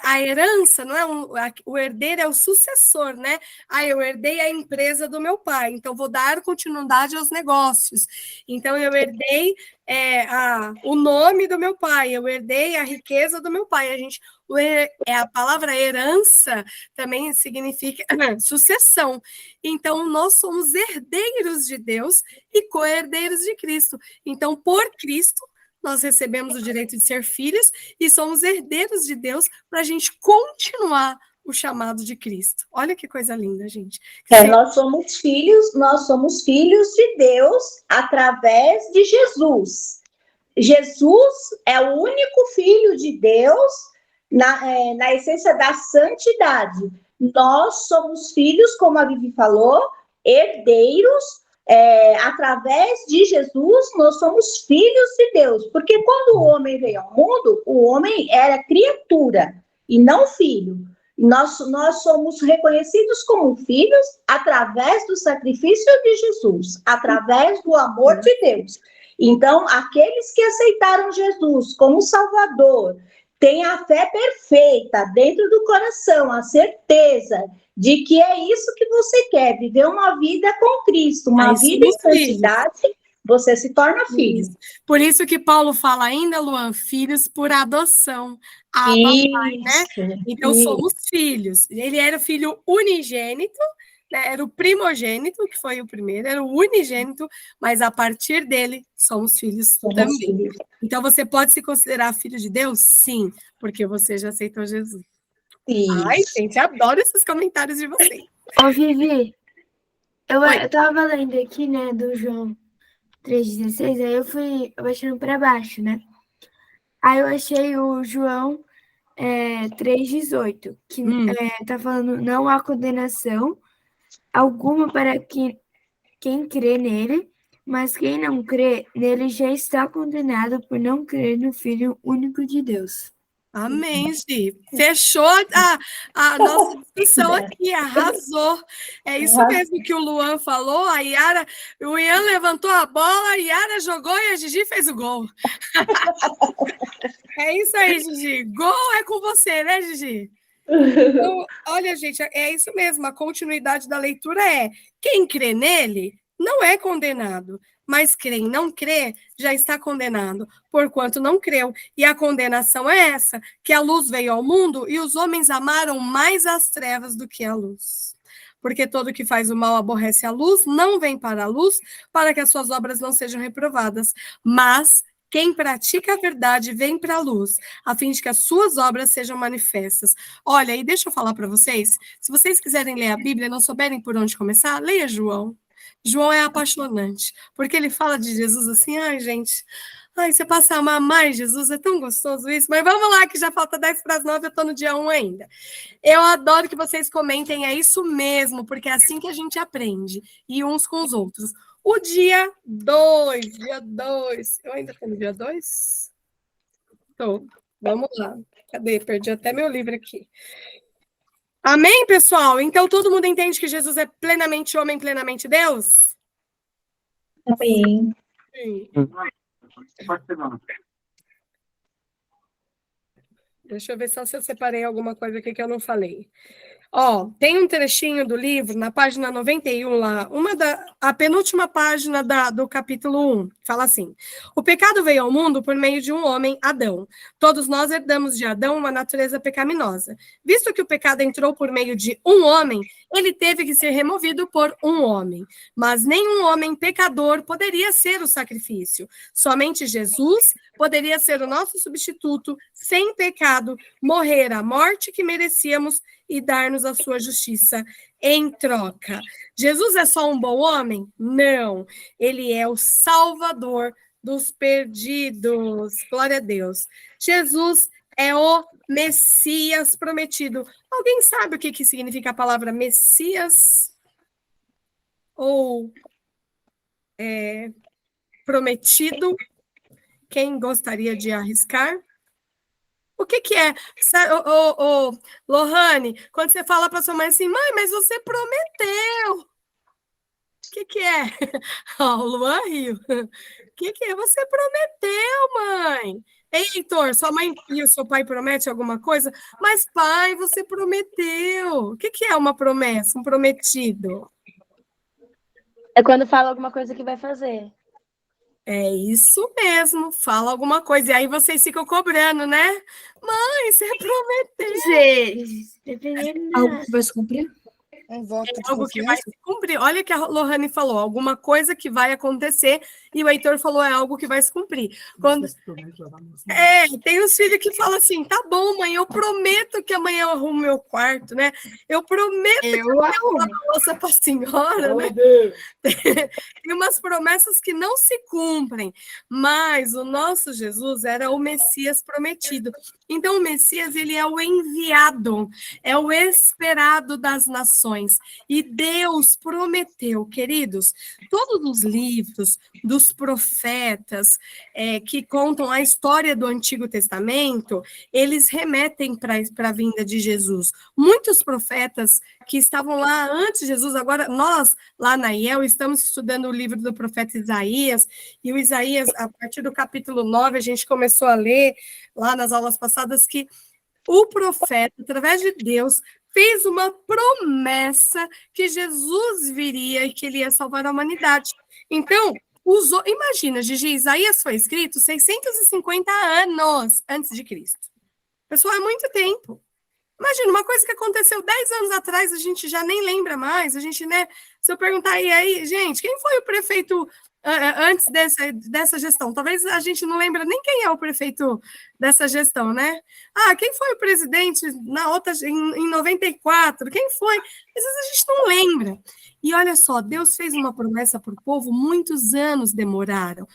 A herança, não é o herdeiro é o sucessor, né? Eu herdei a empresa do meu pai, então vou dar continuidade aos negócios. Então eu herdei o nome do meu pai, eu herdei a riqueza do meu pai. A palavra herança também significa sucessão. Então, nós somos herdeiros de Deus e co-herdeiros de Cristo. Então, por Cristo, nós recebemos o direito de ser filhos e somos herdeiros de Deus para a gente continuar o chamado de Cristo. Olha que coisa linda, gente. Nós somos filhos de Deus através de Jesus. Jesus é o único filho de Deus na essência da santidade. Nós somos filhos, como a Vivi falou, herdeiros, através de Jesus, nós somos filhos de Deus. Porque quando o homem veio ao mundo, o homem era criatura e não filho. Nós somos reconhecidos como filhos através do sacrifício de Jesus, através do amor de Deus. Então, aqueles que aceitaram Jesus como Salvador, têm a fé perfeita dentro do coração, a certeza de que é isso que você quer, viver uma vida com Cristo, uma vida em santidade, você se torna filho. Por isso que Paulo fala ainda, Luan, filhos por adoção. Pai, né? Então, somos filhos. Ele era o filho unigênito, né? Era o primogênito, que foi o primeiro, era o unigênito, mas a partir dele, somos filhos também. Filhos. Então, você pode se considerar filho de Deus? Sim, porque você já aceitou Jesus. Isso. Ai, gente, adoro esses comentários de vocês. Ô, Vivi, eu tava lendo aqui, né, do João 3,16, aí eu fui baixando para baixo, né? Aí eu achei o João 3,18, que tá falando, não há condenação alguma para quem crê nele, mas quem não crê nele já está condenado por não crer no Filho único de Deus. Amém, Gi. Fechou a nossa discussão aqui, arrasou. É isso mesmo que o Luan falou, o Ian levantou a bola, a Yara jogou e a Gigi fez o gol. É isso aí, Gigi. Gol é com você, né, Gigi? Então, olha, gente, é isso mesmo. A continuidade da leitura é: quem crê nele não é condenado, mas quem não crê já está condenado, porquanto não creu. E a condenação é essa: que a luz veio ao mundo e os homens amaram mais as trevas do que a luz. Porque todo que faz o mal aborrece a luz, não vem para a luz, para que as suas obras não sejam reprovadas. Mas quem pratica a verdade vem para a luz, a fim de que as suas obras sejam manifestas. Olha, e deixa eu falar para vocês, se vocês quiserem ler a Bíblia e não souberem por onde começar, leia João. João é apaixonante, porque ele fala de Jesus assim, ai, gente, ai, você passa a amar mais Jesus, é tão gostoso isso. Mas vamos lá, que já falta 10 para as 9, eu estou no dia 1 ainda. Eu adoro que vocês comentem, é isso mesmo, porque é assim que a gente aprende, e uns com os outros. O dia 2. Eu ainda estou no dia 2? Estou. Vamos lá. Cadê? Perdi até meu livro aqui. Amém, pessoal? Então, todo mundo entende que Jesus é plenamente homem, plenamente Deus? Amém. Sim. Deixa eu ver só se eu separei alguma coisa aqui que eu não falei. Ó, tem um trechinho do livro, na página 91 lá, a penúltima página do capítulo 1, fala assim: o pecado veio ao mundo por meio de um homem, Adão. Todos nós herdamos de Adão uma natureza pecaminosa. Visto que o pecado entrou por meio de um homem, ele teve que ser removido por um homem. Mas nenhum homem pecador poderia ser o sacrifício. Somente Jesus poderia ser o nosso substituto, sem pecado, morrer a morte que merecíamos e dar-nos a sua justiça em troca. Jesus é só um bom homem? Não. Ele é o Salvador dos perdidos. Glória a Deus. Jesus é o Messias prometido. Alguém sabe o que significa a palavra Messias? Ou prometido? Quem gostaria de arriscar? O que é? Lohane, quando você fala para sua mãe assim, mãe, mas você prometeu. O que é? O Luan riu. O que é? Você prometeu, mãe. Ei, Heitor, sua mãe e o seu pai prometem alguma coisa? Mas, pai, você prometeu. O que é uma promessa, um prometido? É quando fala alguma coisa que vai fazer. É isso mesmo, fala alguma coisa. E aí vocês ficam cobrando, né? Mãe, você prometeu. Dependendo Algo que vai se cumprir? Um voto de Algo que vai confiança? se cumprir. Olha o que a Lohane falou, alguma coisa que vai acontecer, e o Heitor falou, é algo que vai se cumprir. Tem os filhos que falam assim, tá bom, mãe, eu prometo que amanhã eu arrumo meu quarto, né? Eu prometo que eu arrumo a louça para a senhora, né? Tem umas promessas que não se cumprem, mas o nosso Jesus era o Messias prometido. Então, o Messias, ele é o enviado, é o esperado das nações. E Deus prometeu, queridos, todos os livros dos profetas que contam a história do Antigo Testamento, eles remetem para a vinda de Jesus. Muitos profetas que estavam lá antes de Jesus, agora nós, lá na IEL, estamos estudando o livro do profeta Isaías, e o Isaías, a partir do capítulo 9, a gente começou a ler, lá nas aulas passadas, que o profeta, através de Deus, fez uma promessa que Jesus viria e que ele ia salvar a humanidade. Então, imagina, Gigi, Isaías foi escrito 650 anos antes de Cristo. Pessoal, é muito tempo. Imagina, uma coisa que aconteceu 10 anos atrás, a gente já nem lembra mais, a gente, né? Se eu perguntar aí, gente, quem foi o prefeito antes dessa gestão? Talvez a gente não lembra nem quem é o prefeito dessa gestão, né? Quem foi o presidente na outra, em 94? Quem foi? Às vezes a gente não lembra. E olha só, Deus fez uma promessa para o povo, muitos anos demoraram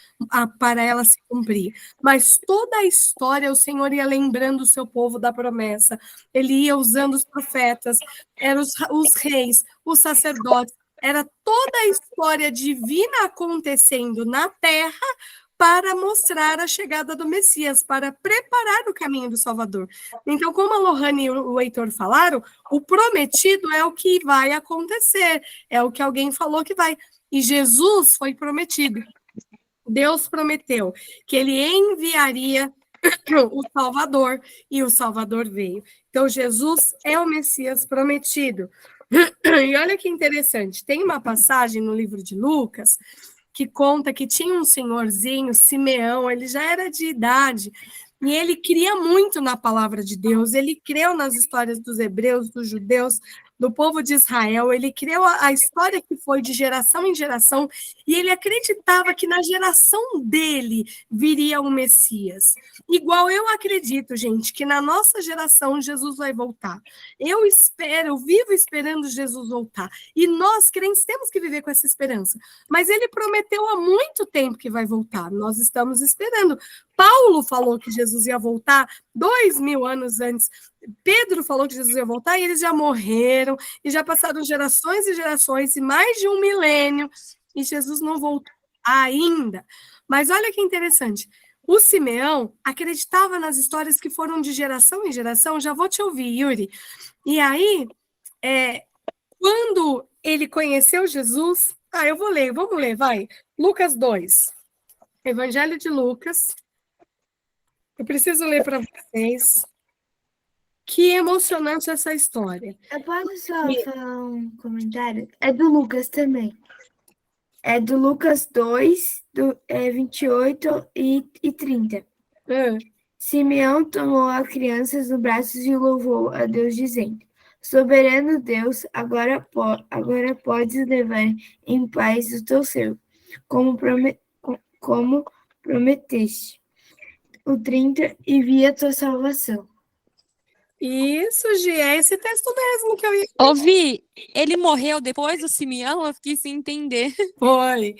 para ela se cumprir. Mas toda a história, o Senhor ia lembrando o seu povo da promessa. Ele ia usando os profetas, eram os reis, os sacerdotes. Era toda a história divina acontecendo na terra para mostrar a chegada do Messias, para preparar o caminho do Salvador. Então, como a Lohane e o Heitor falaram, o prometido é o que vai acontecer, é o que alguém falou que vai. E Jesus foi prometido. Deus prometeu que ele enviaria o Salvador, e o Salvador veio. Então, Jesus é o Messias prometido. E olha que interessante, tem uma passagem no livro de Lucas que conta que tinha um senhorzinho, Simeão, ele já era de idade, e ele cria muito na palavra de Deus, ele creu nas histórias dos hebreus, dos judeus, do povo de Israel, ele creu a história que foi de geração em geração, e ele acreditava que na geração dele viria o Messias. Igual eu acredito, gente, que na nossa geração Jesus vai voltar. Eu espero, eu vivo esperando Jesus voltar. E nós, crentes, temos que viver com essa esperança. Mas ele prometeu há muito tempo que vai voltar. Nós estamos esperando. Paulo falou que Jesus ia voltar 2000 anos antes. Pedro falou que Jesus ia voltar e eles já morreram. E já passaram gerações e gerações e mais de 1 milênio. E Jesus não voltou ainda. Mas olha que interessante. O Simeão acreditava nas histórias que foram de geração em geração. Já vou te ouvir, Yuri. E aí, quando ele conheceu Jesus... eu vou ler, vamos ler, vai. Lucas 2. Evangelho de Lucas. Eu preciso ler para vocês. Que emocionante essa história. Eu posso só falar um comentário? É do Lucas também. É do Lucas 2, 28 e 30. Simeão tomou as crianças no braço e louvou a Deus, dizendo: Soberano Deus, agora podes levar em paz o teu servo, como prometeste. O 30, e vi a tua salvação. Isso, Gi, é esse texto mesmo que eu ia... Ouvi, ele morreu depois do Simeão? Eu fiquei sem entender. Foi.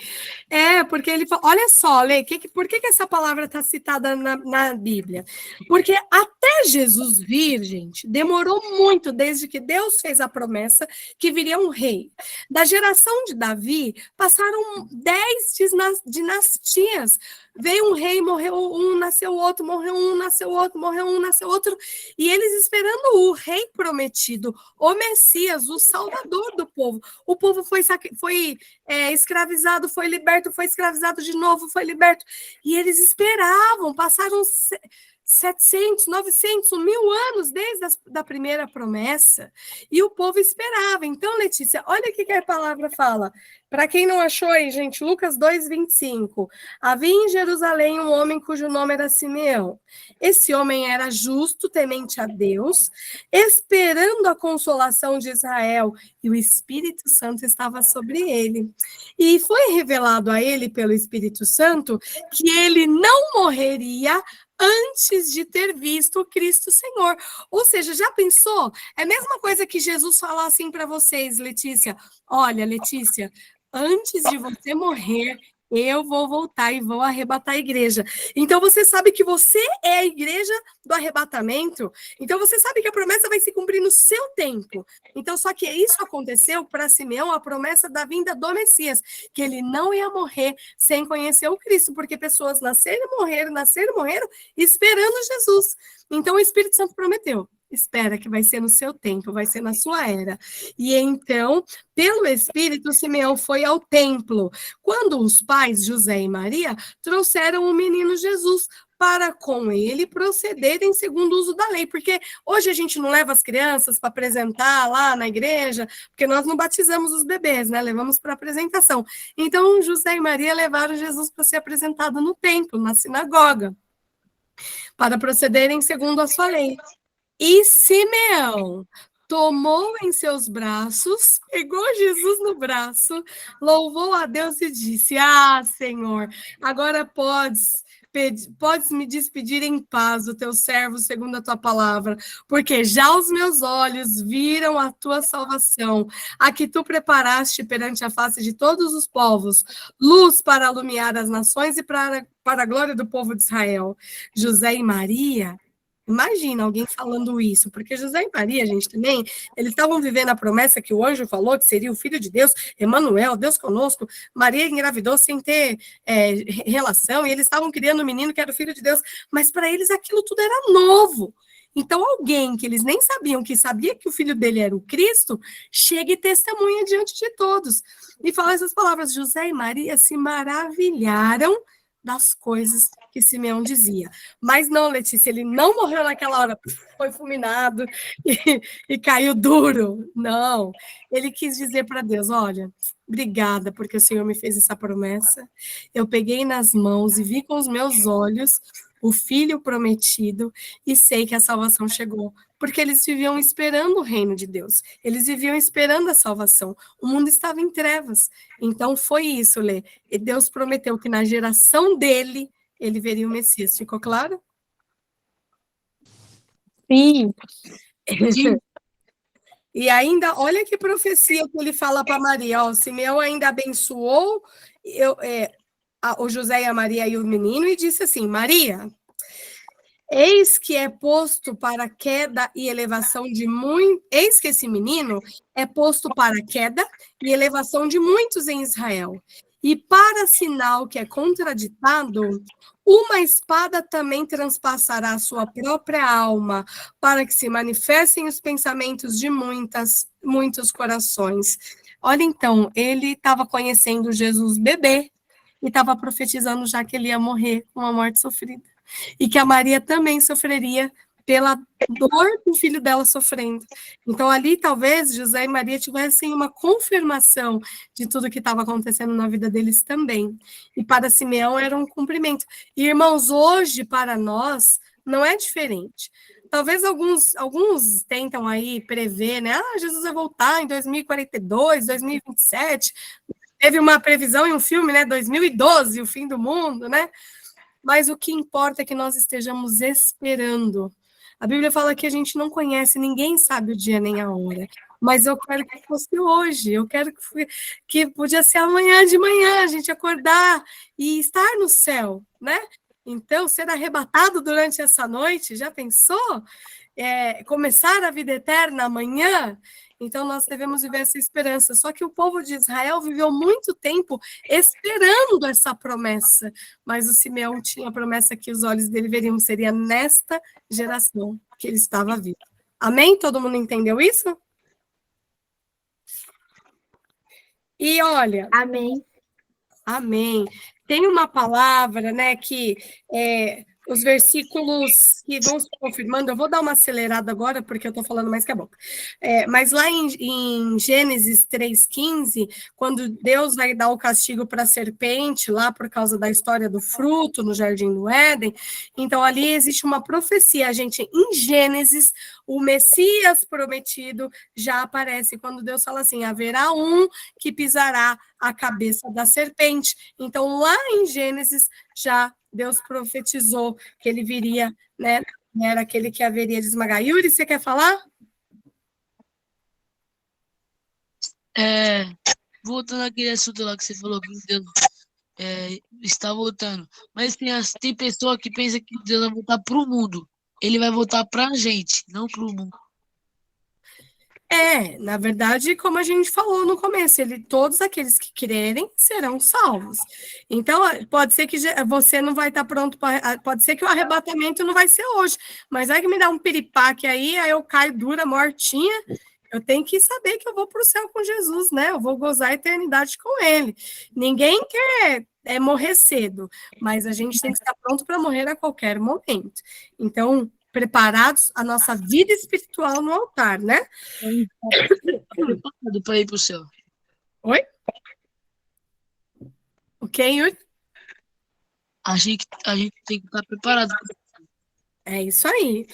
Porque ele falou... Olha só, Lê, por que essa palavra está citada na Bíblia? Porque até Jesus vir, gente, demorou muito desde que Deus fez a promessa que viria um rei. Da geração de Davi, passaram 10 dinastias. Veio um rei, morreu um, nasceu outro, morreu um, nasceu outro, morreu um, nasceu outro. E eles esperando o rei prometido, o Messias, o Salvador do povo. O povo foi escravizado, foi liberto, foi escravizado de novo, foi liberto. E eles esperavam, passaram 700, 900, 1000 anos desde a primeira promessa, e o povo esperava. Então, Letícia, olha o que a palavra fala. Para quem não achou aí, gente, Lucas 2, 25. Havia em Jerusalém um homem cujo nome era Simeão. Esse homem era justo, temente a Deus, esperando a consolação de Israel, e o Espírito Santo estava sobre ele. E foi revelado a ele pelo Espírito Santo que ele não morreria antes de ter visto o Cristo Senhor. Ou seja, já pensou? É a mesma coisa que Jesus falar assim para vocês, Letícia. Olha, Letícia, antes de você morrer, eu vou voltar e vou arrebatar a igreja. Então, você sabe que você é a igreja do arrebatamento. Então, você sabe que a promessa vai se cumprir no seu tempo. Então, só que isso aconteceu para Simeão, a promessa da vinda do Messias, que ele não ia morrer sem conhecer o Cristo, porque pessoas nasceram e morreram esperando Jesus. Então, o Espírito Santo prometeu. Espera que vai ser no seu tempo, vai ser na sua era. E então, pelo Espírito, Simeão foi ao templo, quando os pais, José e Maria, trouxeram o menino Jesus para com ele procederem segundo o uso da lei. Porque hoje a gente não leva as crianças para apresentar lá na igreja, porque nós não batizamos os bebês, né? Levamos para apresentação. Então, José e Maria levaram Jesus para ser apresentado no templo, na sinagoga, para procederem segundo a sua lei. E Simeão tomou em seus braços, pegou Jesus no braço, louvou a Deus e disse: Senhor, agora podes me despedir em paz do teu servo segundo a tua palavra, porque já os meus olhos viram a tua salvação, a que tu preparaste perante a face de todos os povos, luz para alumiar as nações e para a glória do povo de Israel. José e Maria... Imagina alguém falando isso, porque José e Maria, gente, também, eles estavam vivendo a promessa que o anjo falou, que seria o filho de Deus, Emanuel, Deus conosco. Maria engravidou sem ter relação, e eles estavam criando um menino que era o filho de Deus, mas para eles aquilo tudo era novo. Então, alguém que eles nem sabiam, que sabia que o filho dele era o Cristo, chega e testemunha diante de todos. E fala essas palavras: José e Maria se maravilharam das coisas que Simeão dizia. Mas não, Letícia, ele não morreu naquela hora, foi fulminado e caiu duro. Não, ele quis dizer para Deus, olha, obrigada porque o Senhor me fez essa promessa. Eu peguei nas mãos e vi com os meus olhos o filho prometido e sei que a salvação chegou. Porque eles viviam esperando o reino de Deus. Eles viviam esperando a salvação. O mundo estava em trevas. Então foi isso, Lê. E Deus prometeu que na geração dele, ele veria o Messias. Ficou claro? Sim. E ainda, olha que profecia que ele fala para Maria. Ó, Simeão ainda abençoou o José e a Maria e o menino e disse assim, Maria, eis que é posto para queda e elevação de muitos, eis que esse menino é posto para queda e elevação de muitos em Israel. E para sinal que é contraditado, uma espada também transpassará a sua própria alma, para que se manifestem os pensamentos de muitos corações. Olha, então, ele estava conhecendo Jesus bebê e estava profetizando já que ele ia morrer com uma morte sofrida. E que a Maria também sofreria pela dor do filho dela sofrendo. Então, ali, talvez, José e Maria tivessem uma confirmação de tudo que estava acontecendo na vida deles também. E para Simeão era um cumprimento. E, irmãos, hoje, para nós, não é diferente. Talvez alguns tentam aí prever, né? Jesus vai voltar em 2042, 2027. Teve uma previsão em um filme, né? 2012, o fim do mundo, né? Mas o que importa é que nós estejamos esperando. A Bíblia fala que a gente não conhece, ninguém sabe o dia nem a hora. Mas eu quero que fosse hoje, eu quero que podia ser amanhã de manhã, a gente acordar e estar no céu, né? Então, ser arrebatado durante essa noite, já pensou? Começar a vida eterna amanhã? Então, nós devemos viver essa esperança. Só que o povo de Israel viveu muito tempo esperando essa promessa. Mas o Simeão tinha a promessa que os olhos dele veriam, seria nesta geração que ele estava vivo. Amém? Todo mundo entendeu isso? E olha... Amém. Amém. Tem uma palavra, né, que os versículos que vão se confirmando, eu vou dar uma acelerada agora, porque eu estou falando mais que a boca. Mas lá em Gênesis 3,15, quando Deus vai dar o castigo para a serpente, lá por causa da história do fruto no Jardim do Éden, então ali existe uma profecia, gente, em Gênesis, o Messias prometido já aparece, quando Deus fala assim, haverá um que pisará a cabeça da serpente. Então, lá em Gênesis, já Deus profetizou que ele viria, né? Era aquele que haveria de esmagar. Yuri, você quer falar? Voltando àquele assunto lá que você falou que Deus está voltando. Mas tem pessoa que pensa que Deus vai voltar para o mundo. Ele vai voltar para a gente, não para o mundo. Na verdade, como a gente falou no começo, todos aqueles que crerem serão salvos. Então, pode ser que você não vai estar pronto, pode ser que o arrebatamento não vai ser hoje, mas vai que me dá um piripaque aí eu caio dura, mortinha, eu tenho que saber que eu vou para o céu com Jesus, né? Eu vou gozar a eternidade com ele. Ninguém quer morrer cedo, mas a gente tem que estar pronto para morrer a qualquer momento. Então, preparados a nossa vida espiritual no altar, né? Para ir para o céu. Oi? O que, Yuri? A gente tem que estar preparado. É isso aí.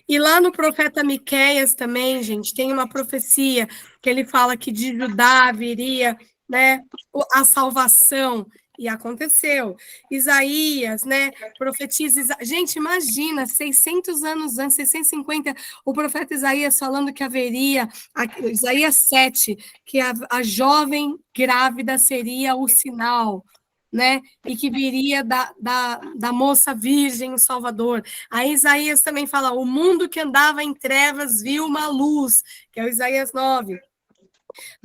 E lá no profeta Miqueias também, gente, tem uma profecia que ele fala que de Judá viria, né, a salvação. E aconteceu. Isaías, né, profetiza... Gente, imagina, 600 anos antes, 650, o profeta Isaías falando que haveria, Isaías 7, que a jovem grávida seria o sinal, né, e que viria da moça virgem, o Salvador. Aí Isaías também fala, o mundo que andava em trevas viu uma luz, que é o Isaías 9.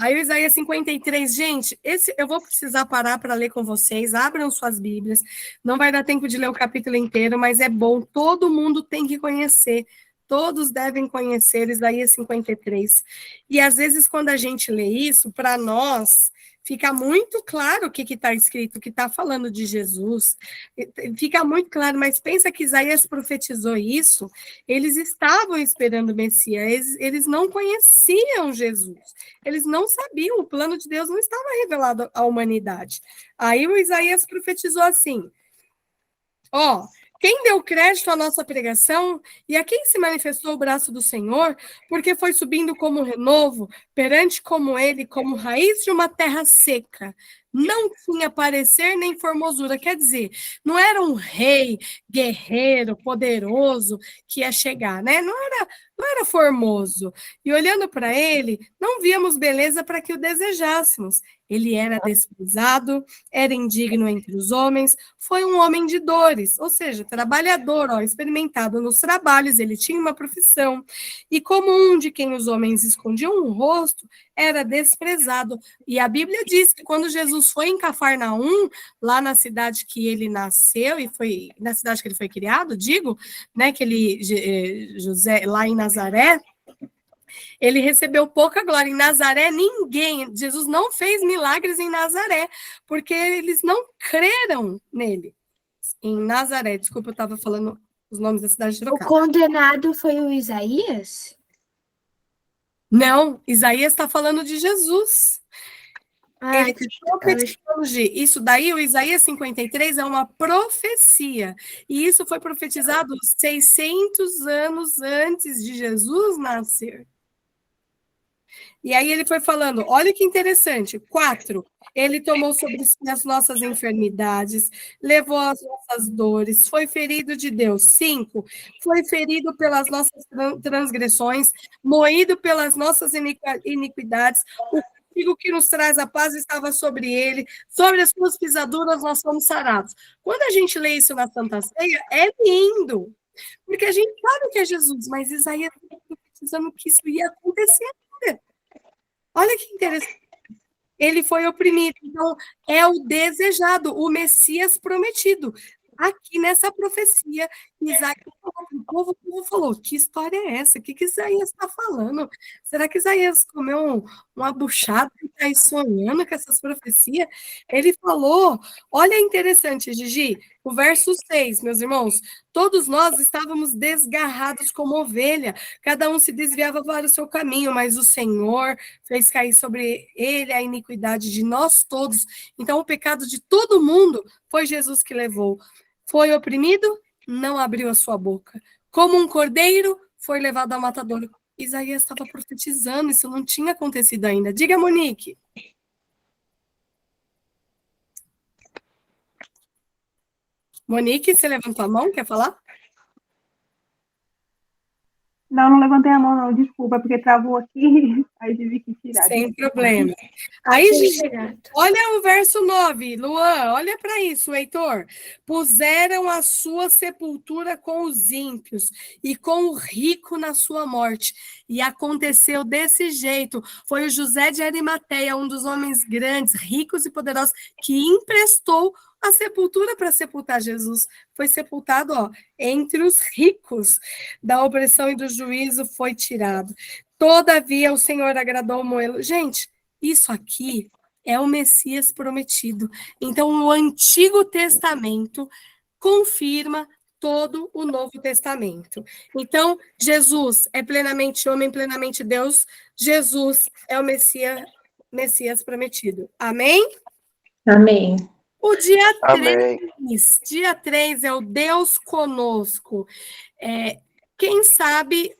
Aí o Isaías 53, gente, eu vou precisar parar para ler com vocês, abram suas Bíblias, não vai dar tempo de ler o capítulo inteiro, mas é bom, todo mundo tem que conhecer, todos devem conhecer Isaías 53. E às vezes quando a gente lê isso, para nós, fica muito claro o que está escrito, que está falando de Jesus, fica muito claro, mas pensa que Isaías profetizou isso, eles estavam esperando o Messias, eles não conheciam Jesus, eles não sabiam, o plano de Deus não estava revelado à humanidade. Aí o Isaías profetizou assim, ó, quem deu crédito à nossa pregação e a quem se manifestou o braço do Senhor, porque foi subindo como renovo, perante como ele, como raiz de uma terra seca. Não tinha parecer nem formosura, quer dizer, não era um rei, guerreiro, poderoso que ia chegar, né? Não era formoso. E olhando para ele, não víamos beleza para que o desejássemos. Ele era desprezado, era indigno entre os homens, foi um homem de dores, ou seja, trabalhador, ó, experimentado nos trabalhos, ele tinha uma profissão, e como um de quem os homens escondiam o rosto, era desprezado. E a Bíblia diz que quando Jesus foi em Cafarnaum, lá na cidade que ele nasceu, e foi na cidade que ele foi criado, digo, né, que ele, José, lá em Nazaré, ele recebeu pouca glória. Em Nazaré, Jesus não fez milagres em Nazaré, porque eles não creram nele. Em Nazaré, desculpa, eu estava falando os nomes da cidade trocada. O condenado foi o Isaías? Não, Isaías está falando de Jesus. Ele profetizou isso daí, o Isaías 53 é uma profecia, e isso foi profetizado 600 anos antes de Jesus nascer. E aí ele foi falando, olha que interessante, 4, ele tomou sobre si as nossas enfermidades, levou as nossas dores, foi ferido de Deus. 5, foi ferido pelas nossas transgressões, moído pelas nossas iniquidades, o castigo que nos traz a paz estava sobre ele, sobre as suas pisaduras nós fomos sarados. Quando a gente lê isso na Santa Ceia, é lindo, porque a gente sabe que é Jesus, mas Isaías está precisando que isso ia acontecer ainda. Olha que interessante. Ele foi oprimido, então é o desejado, o Messias prometido. Aqui nessa profecia, Isaac falou para o povo falou, que história é essa? O que Isaías está falando? Será que Isaías comeu uma buchada e está aí sonhando com essas profecias? Ele falou, olha interessante, Gigi, o verso 6, meus irmãos, todos nós estávamos desgarrados como ovelha, cada um se desviava para o seu caminho, mas o Senhor fez cair sobre ele a iniquidade de nós todos. Então, o pecado de todo mundo foi Jesus que levou. Foi oprimido, não abriu a sua boca. Como um cordeiro, foi levado ao matadouro. Isaías estava profetizando, isso não tinha acontecido ainda. Diga, Monique. Monique, você levantou a mão, quer falar? Não levantei a mão, não, desculpa, porque travou aqui, aí tive que tirar. Sem problema. Aí, gente, olha o verso 9, Luan, olha para isso, Heitor. Puseram a sua sepultura com os ímpios e com o rico na sua morte. E aconteceu desse jeito. Foi o José de Arimateia, um dos homens grandes, ricos e poderosos, que emprestou a sepultura para sepultar Jesus. Foi sepultado, ó, entre os ricos. Da opressão e do juízo foi tirado. Todavia o Senhor agradou Moelo. Gente, isso aqui é o Messias prometido. Então, o Antigo Testamento confirma todo o Novo Testamento. Então, Jesus é plenamente homem, plenamente Deus. Jesus é o Messias prometido. Amém? Amém. O dia 3, Amém. dia 3 é o Deus conosco. Quem sabe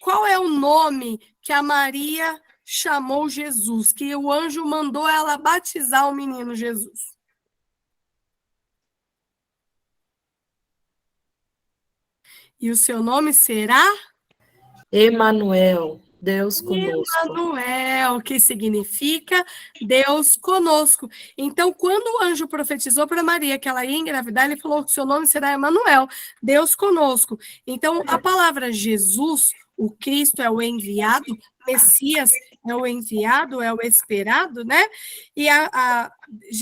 qual é o nome que a Maria chamou Jesus, que o anjo mandou ela batizar o menino Jesus? E o seu nome será? Emanuel, Deus conosco. Emanuel, que significa Deus conosco. Então, quando o anjo profetizou para Maria que ela ia engravidar, ele falou que seu nome será Emanuel, Deus conosco. Então, a palavra Jesus, o Cristo é o enviado, Messias é o enviado, é o esperado, né? E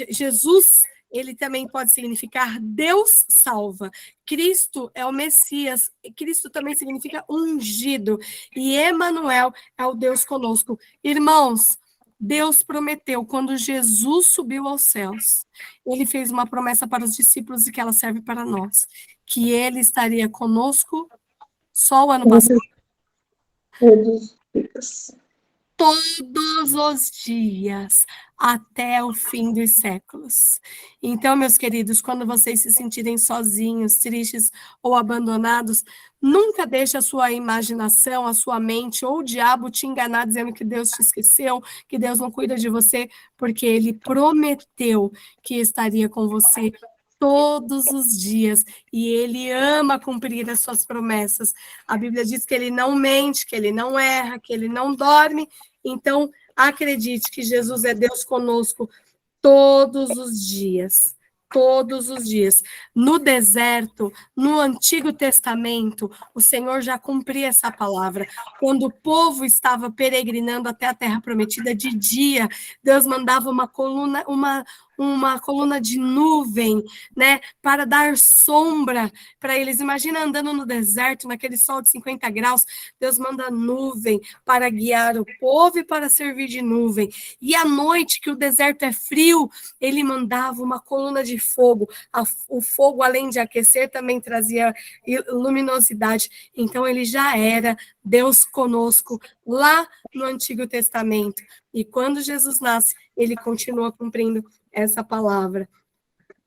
Jesus, ele também pode significar Deus salva. Cristo é o Messias, Cristo também significa ungido, e Emanuel é o Deus conosco. Irmãos, Deus prometeu, quando Jesus subiu aos céus, ele fez uma promessa para os discípulos e que ela serve para nós, que ele estaria conosco só o ano passado. Todos os dias, até o fim dos séculos. Então, meus queridos, quando vocês se sentirem sozinhos, tristes ou abandonados, nunca deixe a sua imaginação, a sua mente ou o diabo te enganar dizendo que Deus te esqueceu, que Deus não cuida de você, porque ele prometeu que estaria com você todos os dias, e ele ama cumprir as suas promessas. A Bíblia diz que ele não mente, que ele não erra, que ele não dorme. Então, acredite que Jesus é Deus conosco todos os dias. Todos os dias. No deserto, no Antigo Testamento, o Senhor já cumpria essa palavra. Quando o povo estava peregrinando até a Terra Prometida de dia, Deus mandava uma coluna de nuvem, né, para dar sombra para eles. Imagina andando no deserto, naquele sol de 50 graus, Deus manda nuvem para guiar o povo e para servir de nuvem. E à noite, que o deserto é frio, ele mandava uma coluna de fogo. O fogo, além de aquecer, também trazia luminosidade. Então, ele já era Deus conosco lá no Antigo Testamento. E quando Jesus nasce, ele continua cumprindo essa palavra.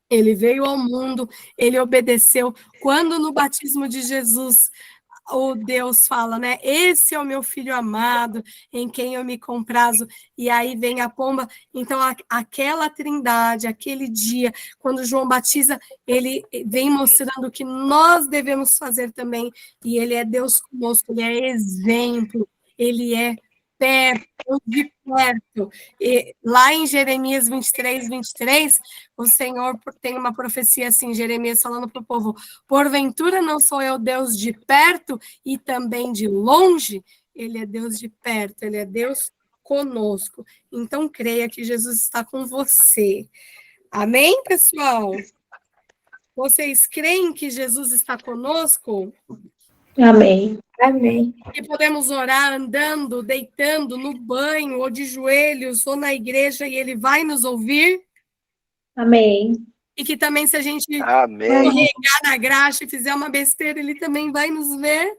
Ele veio ao mundo, ele obedeceu. Quando no batismo de Jesus, o Deus fala, né? Esse é o meu filho amado, em quem eu me comprazo. E aí vem a pomba. Então, aquela trindade, aquele dia, quando João batiza, ele vem mostrando o que nós devemos fazer também. E ele é Deus conosco, ele é exemplo, ele é perto, de perto. E lá em Jeremias 23, o Senhor tem uma profecia assim, Jeremias falando para o povo: porventura não sou eu Deus de perto e também de longe? Ele é Deus de perto, ele é Deus conosco. Então, creia que Jesus está com você. Amém, pessoal? Vocês creem que Jesus está conosco? Amém. Amém. Que podemos orar andando, deitando, no banho, ou de joelhos, ou na igreja, e ele vai nos ouvir? Amém. E que também, se a gente Amém. escorregar na graxa e fizer uma besteira, ele também vai nos ver?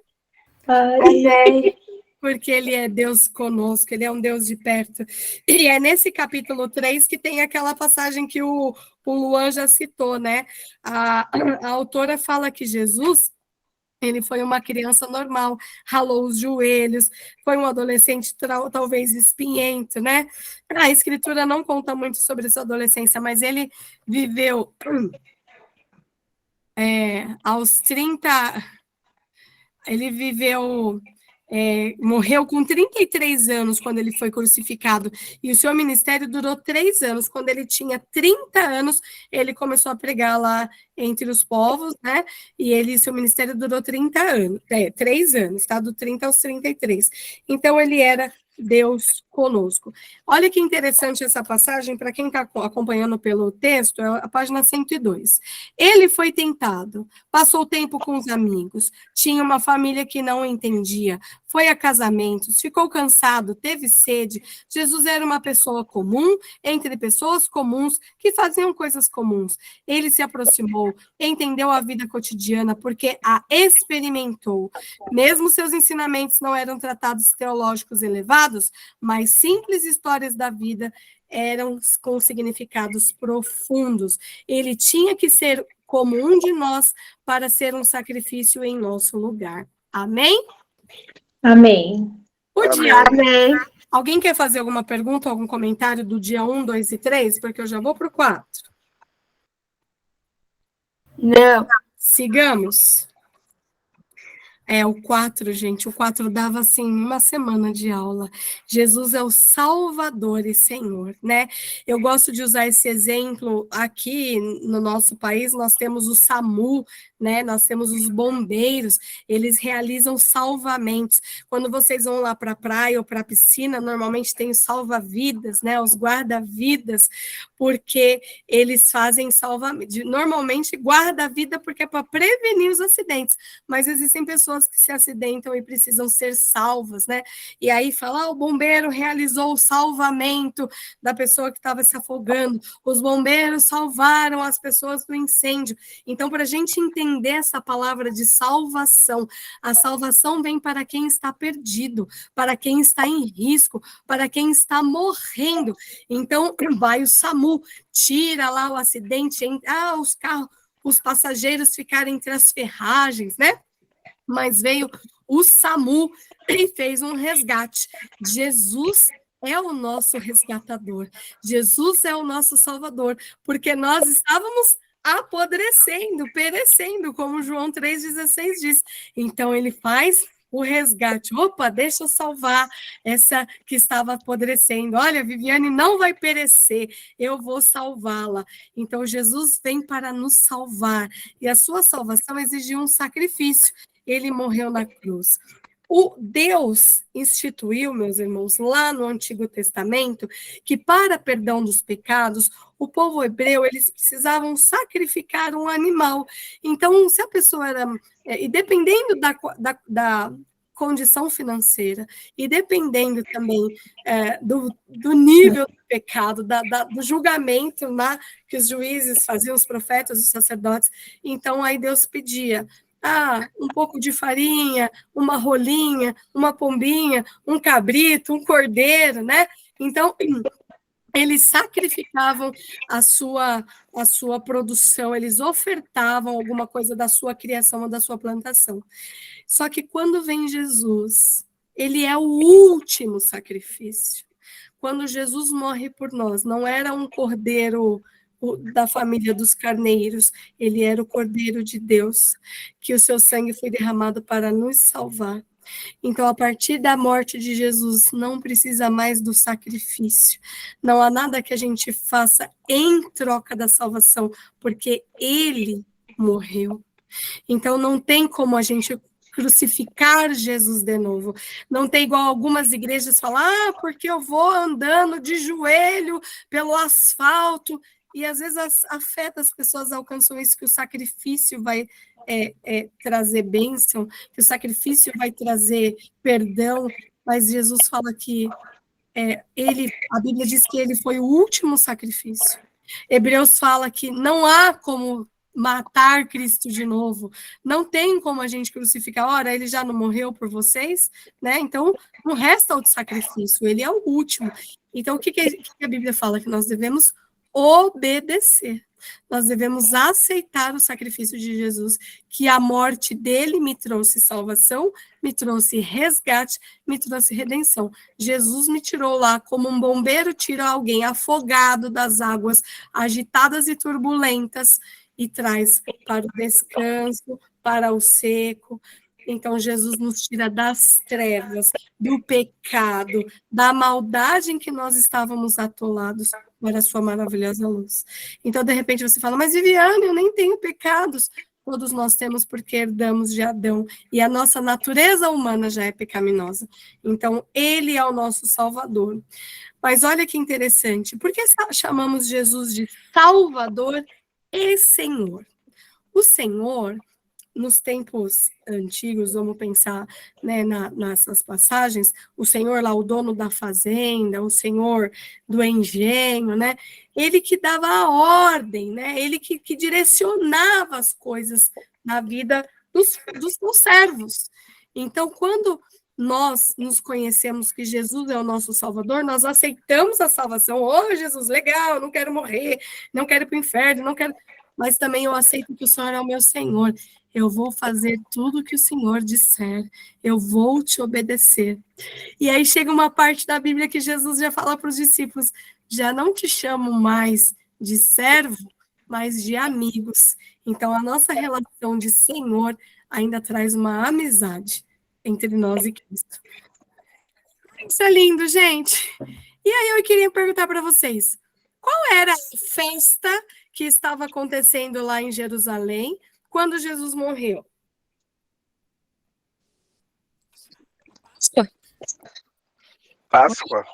Amém. Porque ele é Deus conosco, ele é um Deus de perto. E é nesse capítulo 3 que tem aquela passagem que o Luan já citou, né? A autora fala que Jesus, ele foi uma criança normal, ralou os joelhos, foi um adolescente talvez espinhento, né? A escritura não conta muito sobre sua adolescência, mas ele viveu aos 30, ele viveu... morreu com 33 anos quando ele foi crucificado, e o seu ministério durou 3 anos. Quando ele tinha 30 anos, ele começou a pregar lá entre os povos, né? E seu ministério durou 3 anos, tá? Do 30 aos 33. Então, ele era Deus conosco. Olha que interessante essa passagem, para quem está acompanhando pelo texto, é a página 102. Ele foi tentado, passou tempo com os amigos, tinha uma família que não entendia, foi a casamentos, ficou cansado, teve sede. Jesus era uma pessoa comum, entre pessoas comuns que faziam coisas comuns. Ele se aproximou, entendeu a vida cotidiana, porque a experimentou. Mesmo seus ensinamentos não eram tratados teológicos elevados, mas simples histórias da vida eram com significados profundos. Ele tinha que ser como um de nós para ser um sacrifício em nosso lugar. Amém? Amém. O dia. Amém. Alguém quer fazer alguma pergunta, algum comentário do dia 1, 2 e 3? Porque eu já vou para o 4. Não. Sigamos. O 4, gente, o 4 dava, assim, uma semana de aula. Jesus é o Salvador e Senhor, né? Eu gosto de usar esse exemplo aqui no nosso país, nós temos o SAMU, né? Nós temos os bombeiros, eles realizam salvamentos. Quando vocês vão lá para a praia ou para a piscina, normalmente tem os salva-vidas, né? Os guarda-vidas, porque eles fazem salvamento. Normalmente guarda-vida porque é para prevenir os acidentes, mas existem pessoas pessoas que se acidentam e precisam ser salvas, né? E aí fala, o bombeiro realizou o salvamento da pessoa que estava se afogando, os bombeiros salvaram as pessoas do incêndio. Então, para a gente entender essa palavra de salvação, a salvação vem para quem está perdido, para quem está em risco, para quem está morrendo. Então, vai o SAMU, tira lá o acidente, os carros, os passageiros ficaram entre as ferragens, né? Mas veio o SAMU e fez um resgate. Jesus é o nosso resgatador. Jesus é o nosso salvador, porque nós estávamos apodrecendo, perecendo, como João 3,16 diz. Então, ele faz o resgate. Opa, deixa eu salvar essa que estava apodrecendo. Olha, Viviane não vai perecer, eu vou salvá-la. Então, Jesus vem para nos salvar. E a sua salvação exigiu um sacrifício. Ele morreu na cruz. O Deus instituiu, meus irmãos, lá no Antigo Testamento, que para perdão dos pecados, o povo hebreu, eles precisavam sacrificar um animal. Então, se a pessoa era... E dependendo da condição financeira, e dependendo também do nível do pecado, do julgamento que os juízes faziam, os profetas, os sacerdotes, então aí Deus pedia, um pouco de farinha, uma rolinha, uma pombinha, um cabrito, um cordeiro, né? Então, eles sacrificavam a sua produção, eles ofertavam alguma coisa da sua criação ou da sua plantação. Só que quando vem Jesus, ele é o último sacrifício. Quando Jesus morre por nós, não era um cordeiro da família dos carneiros, ele era o Cordeiro de Deus, que o seu sangue foi derramado para nos salvar. Então, a partir da morte de Jesus, não precisa mais do sacrifício. Não há nada que a gente faça em troca da salvação, porque ele morreu. Então, não tem como a gente crucificar Jesus de novo. Não tem igual algumas igrejas falam, porque eu vou andando de joelho pelo asfalto. E às vezes a fé das pessoas alcançam isso, que o sacrifício vai trazer bênção, que o sacrifício vai trazer perdão, mas Jesus fala que a Bíblia diz que ele foi o último sacrifício. Hebreus fala que não há como matar Cristo de novo, não tem como a gente crucificar, ora, ele já não morreu por vocês, né? Então, não resta outro sacrifício, ele é o último. Então, o que a Bíblia fala? Que nós devemos obedecer. Nós devemos aceitar o sacrifício de Jesus, que a morte dele me trouxe salvação, me trouxe resgate, me trouxe redenção. Jesus me tirou lá como um bombeiro tira alguém afogado das águas agitadas e turbulentas e traz para o descanso, para o seco. Então, Jesus nos tira das trevas, do pecado, da maldade em que nós estávamos atolados para a sua maravilhosa luz. Então, de repente, você fala, mas Viviane, eu nem tenho pecados. Todos nós temos porque herdamos de Adão, e a nossa natureza humana já é pecaminosa. Então, ele é o nosso Salvador. Mas olha que interessante, por que chamamos Jesus de Salvador e Senhor? O Senhor, nos tempos antigos, vamos pensar, né, nessas passagens, o senhor lá, o dono da fazenda, o senhor do engenho, né, ele que dava a ordem, né, ele que direcionava as coisas na vida dos seus servos. Então, quando nós nos conhecemos que Jesus é o nosso Salvador, nós aceitamos a salvação. Jesus, legal, não quero morrer, não quero ir para o inferno, não quero... Mas também eu aceito que o Senhor é o meu Senhor. Eu vou fazer tudo o que o Senhor disser. Eu vou te obedecer. E aí chega uma parte da Bíblia que Jesus já fala para os discípulos, já não te chamo mais de servo, mas de amigos. Então, a nossa relação de Senhor ainda traz uma amizade entre nós e Cristo. Isso é lindo, gente. E aí eu queria perguntar para vocês, qual era a festa que estava acontecendo lá em Jerusalém quando Jesus morreu? Páscoa.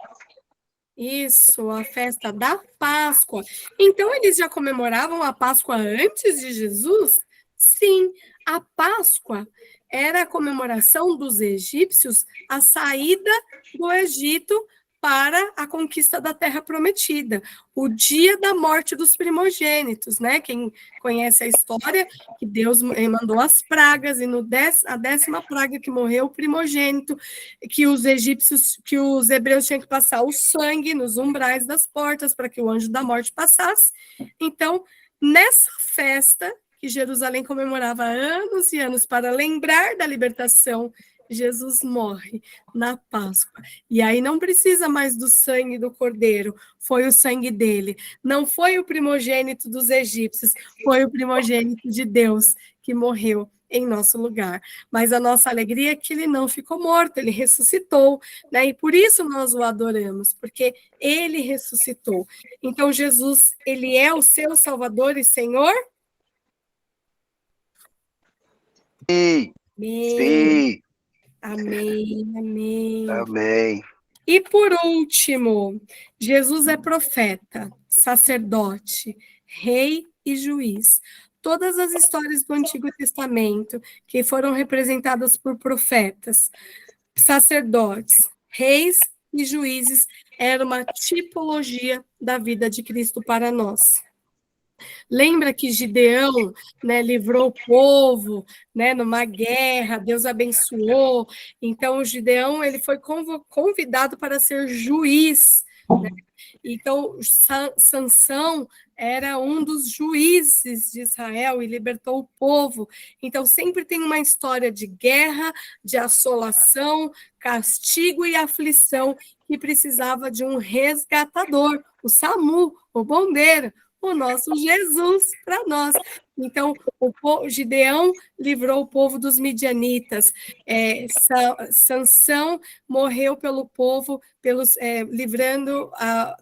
Isso, a festa da Páscoa. Então, eles já comemoravam a Páscoa antes de Jesus? Sim, a Páscoa era a comemoração dos egípcios a saída do Egito para a conquista da Terra Prometida, o dia da morte dos primogênitos, né? Quem conhece a história, que Deus mandou as pragas, e a 10ª praga que morreu o primogênito, que os hebreus tinham que passar o sangue nos umbrais das portas para que o anjo da morte passasse. Então, nessa festa, que Jerusalém comemorava anos e anos para lembrar da libertação, Jesus morre na Páscoa. E aí não precisa mais do sangue do cordeiro, foi o sangue dele. Não foi o primogênito dos egípcios, foi o primogênito de Deus que morreu em nosso lugar. Mas a nossa alegria é que ele não ficou morto, ele ressuscitou, né? E por isso nós o adoramos, porque ele ressuscitou. Então Jesus, ele é o seu Salvador e Senhor? Sim. Amém. Sim. Amém, amém. Amém. E por último, Jesus é profeta, sacerdote, rei e juiz. Todas as histórias do Antigo Testamento que foram representadas por profetas, sacerdotes, reis e juízes era uma tipologia da vida de Cristo para nós. Lembra que Gideão, né, livrou o povo, né, numa guerra, Deus abençoou. Então, o Gideão ele foi convidado para ser juiz, né? Então, Sansão era um dos juízes de Israel e libertou o povo. Então, sempre tem uma história de guerra, de assolação, castigo e aflição que precisava de um resgatador, o SAMU, o bombeiro, o nosso Jesus para nós. Então, o Gideão livrou o povo dos midianitas. Sansão morreu pelo povo, livrando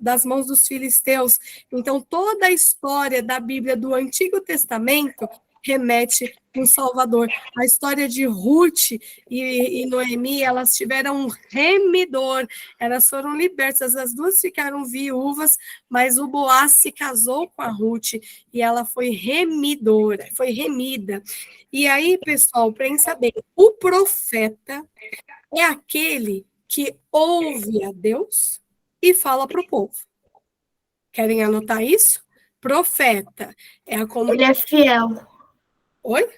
das mãos dos filisteus. Então, toda a história da Bíblia do Antigo Testamento remete um Salvador. A história de Ruth e Noemi, elas tiveram um remidor, elas foram libertas, as duas ficaram viúvas, mas o Boaz se casou com a Ruth e ela foi remidora, foi remida. E aí, pessoal, pensa bem, o profeta é aquele que ouve a Deus e fala para o povo. Querem anotar isso? Profeta é a comunidade. Ele é fiel. Oi?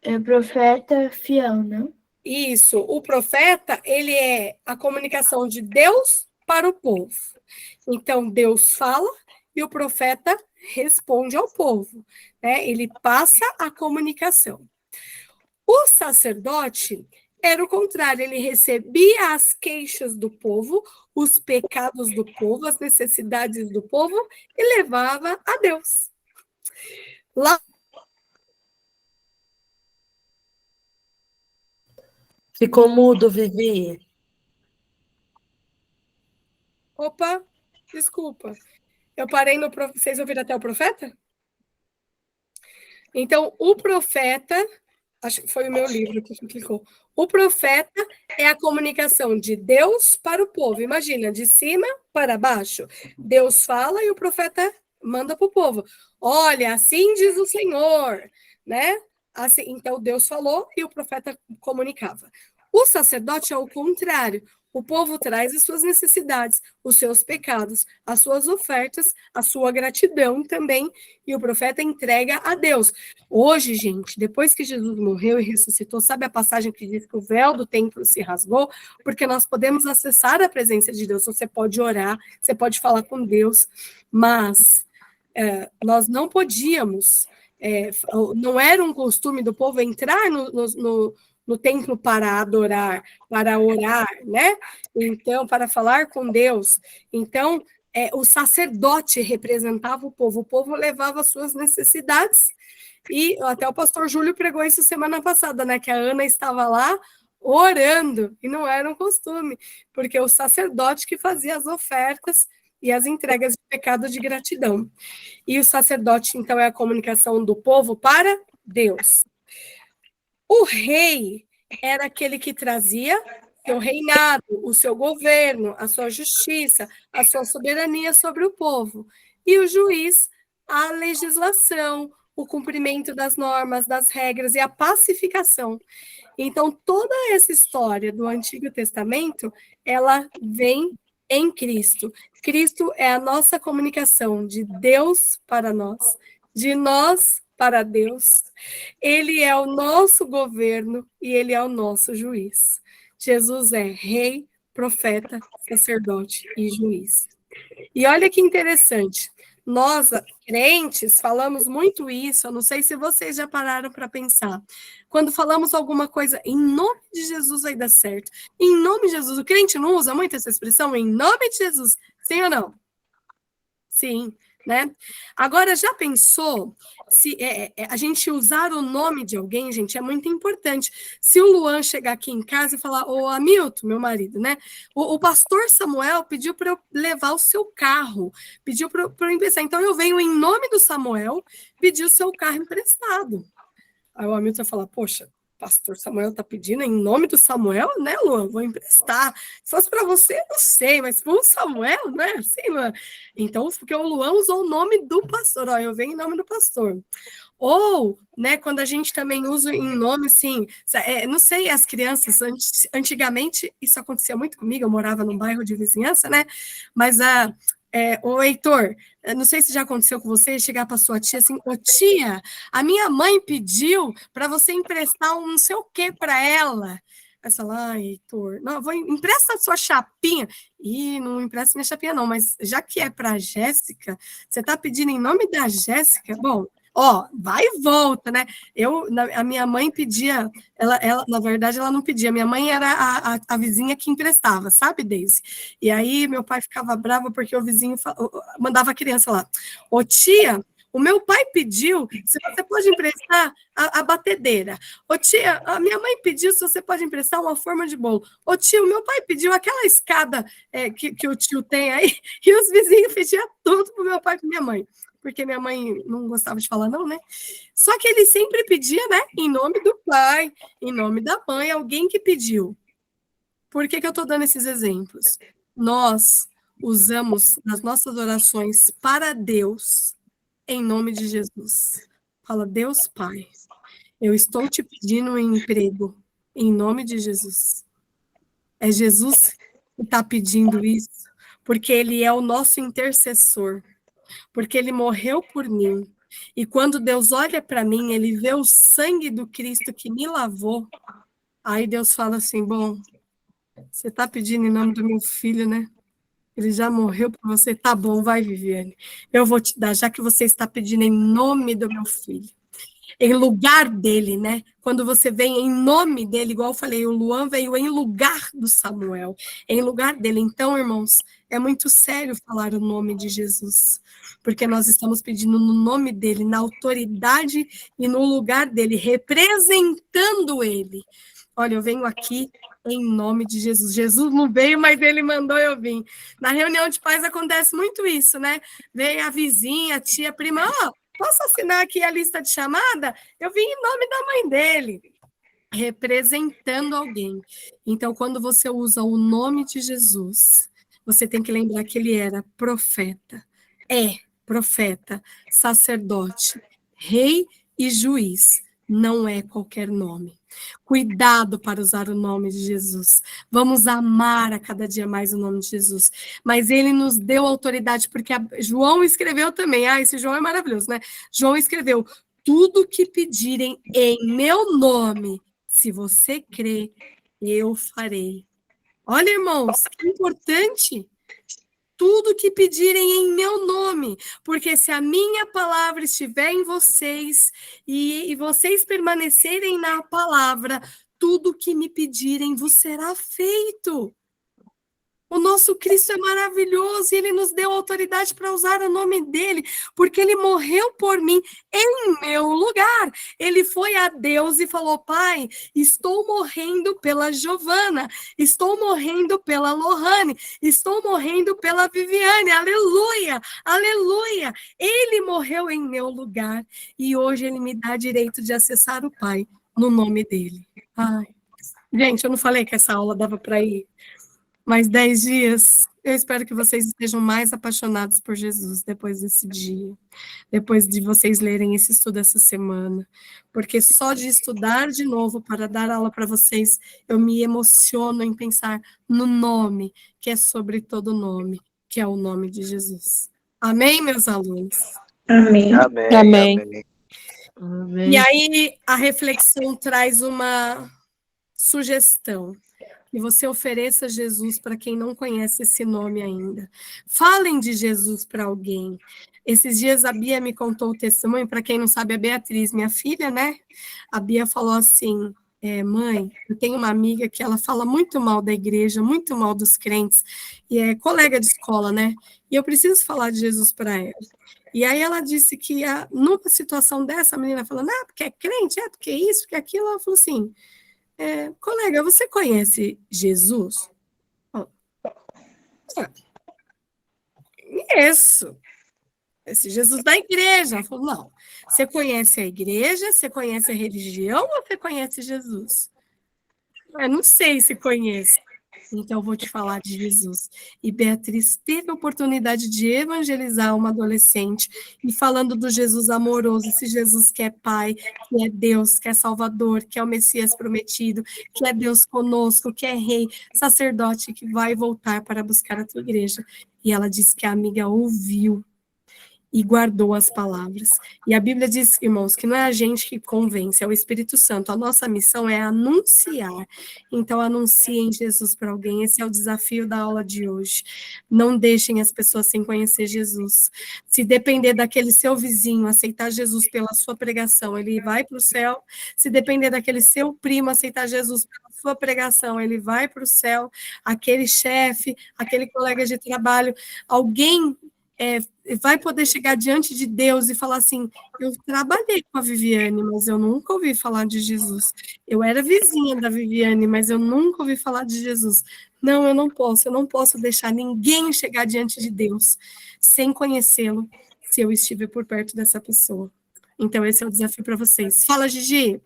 É profeta fiel, não? Isso. O profeta, ele é a comunicação de Deus para o povo. Então, Deus fala e o profeta responde ao povo, né? Ele passa a comunicação. O sacerdote era o contrário, ele recebia as queixas do povo, os pecados do povo, as necessidades do povo e levava a Deus. Lá Ficou mudo, Vivi. Opa, desculpa. Eu parei no... Vocês ouviram até o profeta? Então, o profeta... Acho que foi o meu livro que clicou. O profeta é a comunicação de Deus para o povo. Imagina, de cima para baixo. Deus fala e o profeta manda para o povo. Olha, assim diz o Senhor, né? Assim, então, Deus falou e o profeta comunicava. O sacerdote é o contrário. O povo traz as suas necessidades, os seus pecados, as suas ofertas, a sua gratidão também, e o profeta entrega a Deus. Hoje, gente, depois que Jesus morreu e ressuscitou, sabe a passagem que diz que o véu do templo se rasgou? Porque nós podemos acessar a presença de Deus. Você pode orar, você pode falar com Deus, mas nós não podíamos, não era um costume do povo entrar no templo para adorar, para orar, né? Então, para falar com Deus. Então, o sacerdote representava o povo levava as suas necessidades, e até o pastor Júlio pregou isso semana passada, né? Que a Ana estava lá orando, e não era um costume, porque o sacerdote que fazia as ofertas e as entregas de pecado de gratidão. E o sacerdote, então, é a comunicação do povo para Deus. O rei era aquele que trazia seu reinado, o seu governo, a sua justiça, a sua soberania sobre o povo. E o juiz, a legislação, o cumprimento das normas, das regras e a pacificação. Então, toda essa história do Antigo Testamento, ela vem em Cristo. Cristo é a nossa comunicação de Deus para nós, de nós para Deus. Ele é o nosso governo e ele é o nosso juiz. Jesus é rei, profeta, sacerdote e juiz. E olha que interessante, nós, crentes, falamos muito isso, eu não sei se vocês já pararam para pensar. Quando falamos alguma coisa, em nome de Jesus vai dar certo. Em nome de Jesus, o crente não usa muito essa expressão, em nome de Jesus, sim ou não? Sim, né? Agora, já pensou se a gente usar o nome de alguém, gente, é muito importante. Se o Luan chegar aqui em casa e falar, ô Hamilton, meu marido, né? O pastor Samuel pediu para eu levar o seu carro, pediu para eu emprestar. Então, eu venho em nome do Samuel pedir o seu carro emprestado. Aí o Hamilton vai falar, poxa, pastor Samuel está pedindo em nome do Samuel, né, Luan? Vou emprestar. Se fosse para você, não sei, mas para o Samuel, né? Assim, Luan. Então, porque o Luan usou o nome do pastor, ó, eu venho em nome do pastor. Ou, né, quando a gente também usa em nome, assim, não sei, as crianças, antigamente, isso acontecia muito comigo, eu morava num bairro de vizinhança, né? Mas ô Heitor, não sei se já aconteceu com você, chegar para sua tia assim, ô tia, a minha mãe pediu para você emprestar um não sei o que para ela. Aí você fala, Heitor, não, empresta a sua chapinha. Ih, não empresta minha chapinha não, mas já que é para a Jéssica, você está pedindo em nome da Jéssica? Bom, ó, vai e volta, né? A minha mãe pedia, ela, na verdade, ela não pedia, minha mãe era a vizinha que emprestava, sabe, Deise? E aí meu pai ficava bravo porque o vizinho mandava a criança lá, ô tia, o meu pai pediu se você pode emprestar a batedeira. Ô tia, a minha mãe pediu se você pode emprestar uma forma de bolo. Ô tio, o meu pai pediu aquela escada que o tio tem aí, e os vizinhos pediam tudo pro meu pai e pra minha mãe. Porque minha mãe não gostava de falar não, né? Só que ele sempre pedia, né? Em nome do pai, em nome da mãe, alguém que pediu. Por que eu estou dando esses exemplos? Nós usamos nas nossas orações para Deus, em nome de Jesus. Fala, Deus Pai, eu estou te pedindo um emprego, em nome de Jesus. É Jesus que está pedindo isso, porque ele é o nosso intercessor. Porque ele morreu por mim. E quando Deus olha para mim, ele vê o sangue do Cristo que me lavou. Aí Deus fala assim, bom, você está pedindo em nome do meu filho, né? Ele já morreu por você. Tá bom, vai, Viviane. Eu vou te dar, já que você está pedindo em nome do meu filho. Em lugar dele, né? Quando você vem em nome dele, igual eu falei, o Luan veio em lugar do Samuel, em lugar dele. Então, irmãos, é muito sério falar o nome de Jesus, porque nós estamos pedindo no nome dele, na autoridade e no lugar dele, representando ele. Olha, eu venho aqui em nome de Jesus. Jesus não veio, mas ele mandou eu vir. Na reunião de pais acontece muito isso, né? Vem a vizinha, a tia, a prima, posso assinar aqui a lista de chamada? Eu vim em nome da mãe dele, representando alguém. Então, quando você usa o nome de Jesus, você tem que lembrar que ele era profeta, profeta, sacerdote, rei e juiz. Não é qualquer nome. Cuidado para usar o nome de Jesus. Vamos amar a cada dia mais o nome de Jesus. Mas ele nos deu autoridade, porque João escreveu também. Esse João é maravilhoso, né? João escreveu, tudo que pedirem em meu nome, se você crê, eu farei. Olha, irmãos, que importante. Tudo que pedirem em meu nome, porque se a minha palavra estiver em vocês e vocês permanecerem na palavra, tudo que me pedirem vos será feito. O nosso Cristo é maravilhoso e ele nos deu autoridade para usar o nome dele, porque ele morreu por mim em meu lugar. Ele foi a Deus e falou, Pai, estou morrendo pela Giovana, estou morrendo pela Lohane, estou morrendo pela Viviane, aleluia, aleluia. Ele morreu em meu lugar e hoje ele me dá direito de acessar o Pai no nome dele. Ai. Gente, eu não falei que essa aula dava para ir Mais 10 dias. Eu espero que vocês estejam mais apaixonados por Jesus depois desse dia, depois de vocês lerem esse estudo essa semana, porque só de estudar de novo para dar aula para vocês, eu me emociono em pensar no nome, que é sobre todo nome, que é o nome de Jesus. Amém, meus alunos? Amém. Amém, Amém. amém. E aí, a reflexão traz uma sugestão. Que você ofereça Jesus para quem não conhece esse nome ainda. Falem de Jesus para alguém. Esses dias a Bia me contou o testemunho, para quem não sabe, a Beatriz, minha filha, né? A Bia falou assim, mãe, eu tenho uma amiga que ela fala muito mal da igreja, muito mal dos crentes, e é colega de escola, né? E eu preciso falar de Jesus para ela. E aí ela disse que numa situação dessa, a menina falando, porque é crente, porque isso, porque aquilo, ela falou assim, colega, você conhece Jesus? Conheço. Esse Jesus da igreja. Ela falou, não. Você conhece a igreja? Você conhece a religião? Ou você conhece Jesus? Eu não sei se conhece. Então, eu vou te falar de Jesus. E Beatriz teve a oportunidade de evangelizar uma adolescente e falando do Jesus amoroso, esse Jesus que é Pai, que é Deus, que é Salvador, que é o Messias prometido, que é Deus conosco, que é Rei, sacerdote, que vai voltar para buscar a tua igreja. E ela disse que a amiga ouviu e guardou as palavras. E a Bíblia diz, irmãos, que não é a gente que convence, é o Espírito Santo. A nossa missão é anunciar. Então, anunciem Jesus para alguém. Esse é o desafio da aula de hoje. Não deixem as pessoas sem conhecer Jesus. Se depender daquele seu vizinho aceitar Jesus pela sua pregação, ele vai para o céu. Se depender daquele seu primo aceitar Jesus pela sua pregação, ele vai para o céu. Aquele chefe, aquele colega de trabalho, alguém vai poder chegar diante de Deus e falar assim, eu trabalhei com a Viviane, mas eu nunca ouvi falar de Jesus. Eu era vizinha da Viviane, mas eu nunca ouvi falar de Jesus. Não, eu não posso deixar ninguém chegar diante de Deus sem conhecê-lo, se eu estiver por perto dessa pessoa. Então, esse é o desafio para vocês. Fala, Gigi!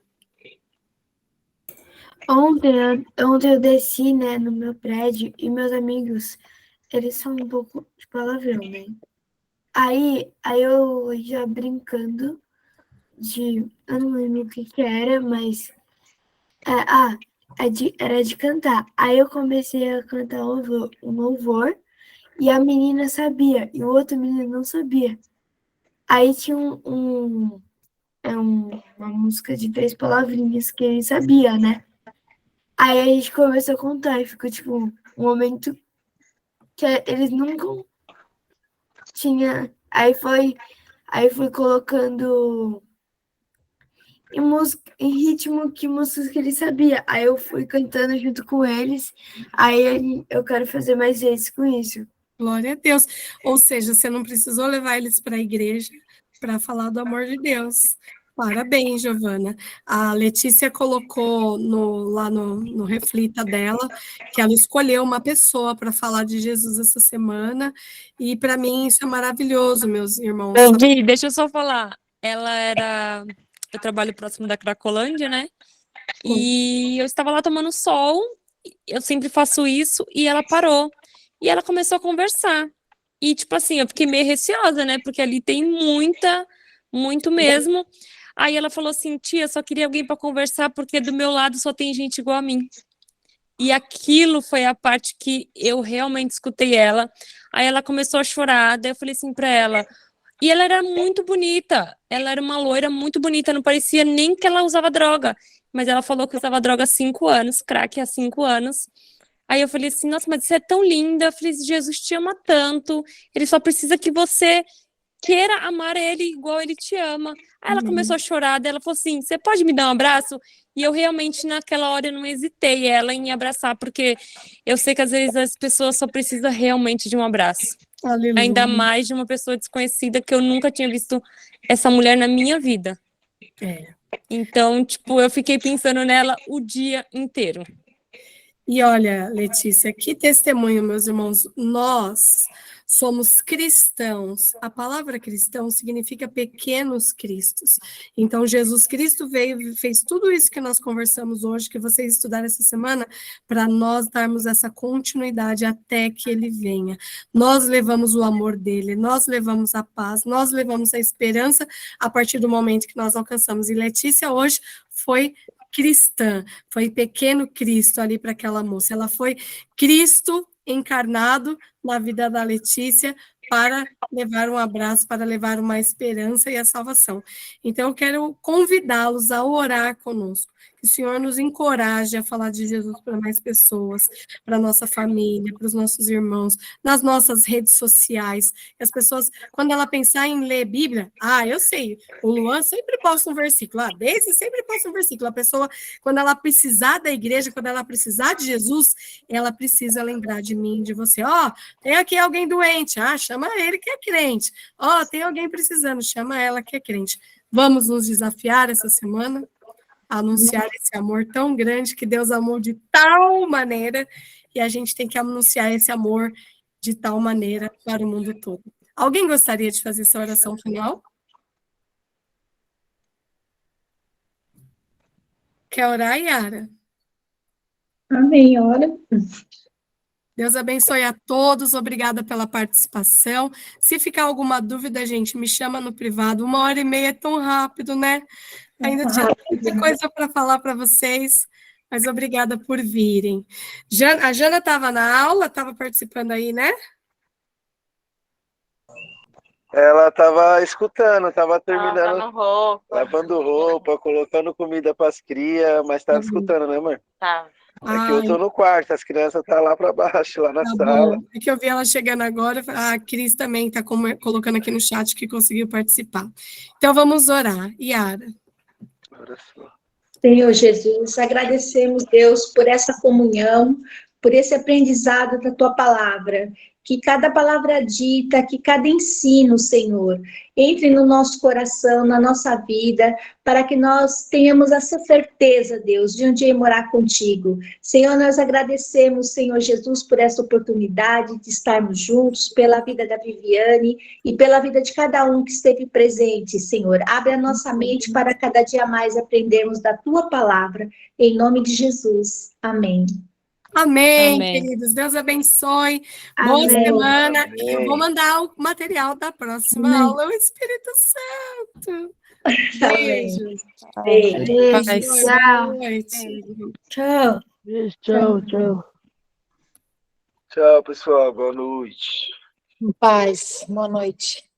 Ontem eu desci, né, no meu prédio, e meus amigos, eles são um pouco de palavrão, né? Aí eu já brincando eu não lembro o que era, mas era de cantar. Aí eu comecei a cantar um louvor e a menina sabia, e o outro menino não sabia. Aí tinha uma música de 3 palavrinhas que ele sabia, né? Aí a gente começou a contar e ficou tipo um momento que eles nunca tinha. Aí foi colocando em ritmo que músicas que ele sabia. Aí eu fui cantando junto com eles. Aí eu quero fazer mais vezes com isso. Glória a Deus. Ou seja, você não precisou levar eles para a igreja para falar do amor de Deus. Parabéns, Giovana. A Letícia colocou lá no Reflita dela que ela escolheu uma pessoa para falar de Jesus essa semana. E para mim isso é maravilhoso, meus irmãos. Gui, deixa eu só falar. Eu trabalho próximo da Cracolândia, né? E eu estava lá tomando sol, eu sempre faço isso, e ela parou. E ela começou a conversar. E, tipo assim, eu fiquei meio receosa, né? Porque ali tem muito mesmo. Aí ela falou assim, tia, só queria alguém para conversar, porque do meu lado só tem gente igual a mim. E aquilo foi a parte que eu realmente escutei ela. Aí ela começou a chorar, daí eu falei assim para ela... E ela era muito bonita, ela era uma loira muito bonita, não parecia nem que ela usava droga. Mas ela falou que usava droga há 5 anos, crack há 5 anos. Aí eu falei assim, nossa, mas você é tão linda. Eu falei, Jesus te ama tanto, ele só precisa que você queira amar ele igual ele te ama. Aí ela começou a chorar, daí ela falou assim, você pode me dar um abraço? E eu realmente, naquela hora, eu não hesitei ela em abraçar, porque eu sei que às vezes as pessoas só precisam realmente de um abraço. Aleluia. Ainda mais de uma pessoa desconhecida, que eu nunca tinha visto essa mulher na minha vida. Então, tipo, eu fiquei pensando nela o dia inteiro. E olha, Letícia, que testemunho, meus irmãos. Nós somos cristãos. A palavra cristão significa pequenos cristos. Então, Jesus Cristo veio e fez tudo isso que nós conversamos hoje, que vocês estudaram essa semana, para nós darmos essa continuidade até que ele venha. Nós levamos o amor dele, nós levamos a paz, nós levamos a esperança a partir do momento que nós alcançamos. E Letícia hoje foi cristã, foi pequeno Cristo ali para aquela moça. Ela foi Cristo encarnado na vida da Letícia para levar um abraço, para levar uma esperança e a salvação. Então, eu quero convidá-los a orar conosco, que o Senhor nos encoraje a falar de Jesus para mais pessoas, para a nossa família, para os nossos irmãos, nas nossas redes sociais. E as pessoas, quando ela pensar em ler Bíblia, eu sei, o Luan sempre posta um versículo, a Deise sempre posta um versículo. A pessoa, quando ela precisar da igreja, quando ela precisar de Jesus, ela precisa lembrar de mim, de você. Tem aqui alguém doente, chama ele que é crente. Tem alguém precisando, chama ela que é crente. Vamos nos desafiar essa semana a anunciar esse amor tão grande que Deus amou de tal maneira, e a gente tem que anunciar esse amor de tal maneira para o mundo todo. Alguém gostaria de fazer essa oração final? Quer orar, Yara? Amém, ora. Deus abençoe a todos, obrigada pela participação. Se ficar alguma dúvida, gente, me chama no privado. 1h30 é tão rápido, né? Ainda tinha muita coisa para falar para vocês, mas obrigada por virem. A Jana estava na aula, estava participando aí, né? Ela estava escutando, estava terminando, lavando roupa, colocando comida para as crias, mas estava escutando, né, mãe? Tá. É que eu tô no quarto, as crianças estão lá para baixo, lá na sala. Bom. É que eu vi ela chegando agora, a Cris também está colocando aqui no chat que conseguiu participar. Então vamos orar. Yara. Senhor Jesus, agradecemos, Deus, por essa comunhão, por esse aprendizado da Tua palavra. Que cada palavra dita, que cada ensino, Senhor, entre no nosso coração, na nossa vida, para que nós tenhamos essa certeza, Deus, de um dia morar contigo. Senhor, nós agradecemos, Senhor Jesus, por essa oportunidade de estarmos juntos, pela vida da Viviane e pela vida de cada um que esteve presente, Senhor. Abre a nossa mente para cada dia mais aprendermos da Tua palavra, em nome de Jesus. Amém. Amém, queridos. Deus abençoe. Boa Amém. semana. Amém. E eu vou mandar o material da próxima aula, o Espírito Santo. Beijos. Beijo. Tchau. Boa noite. Tchau. Tchau, tchau. Tchau, pessoal. Boa noite. Paz. Boa noite.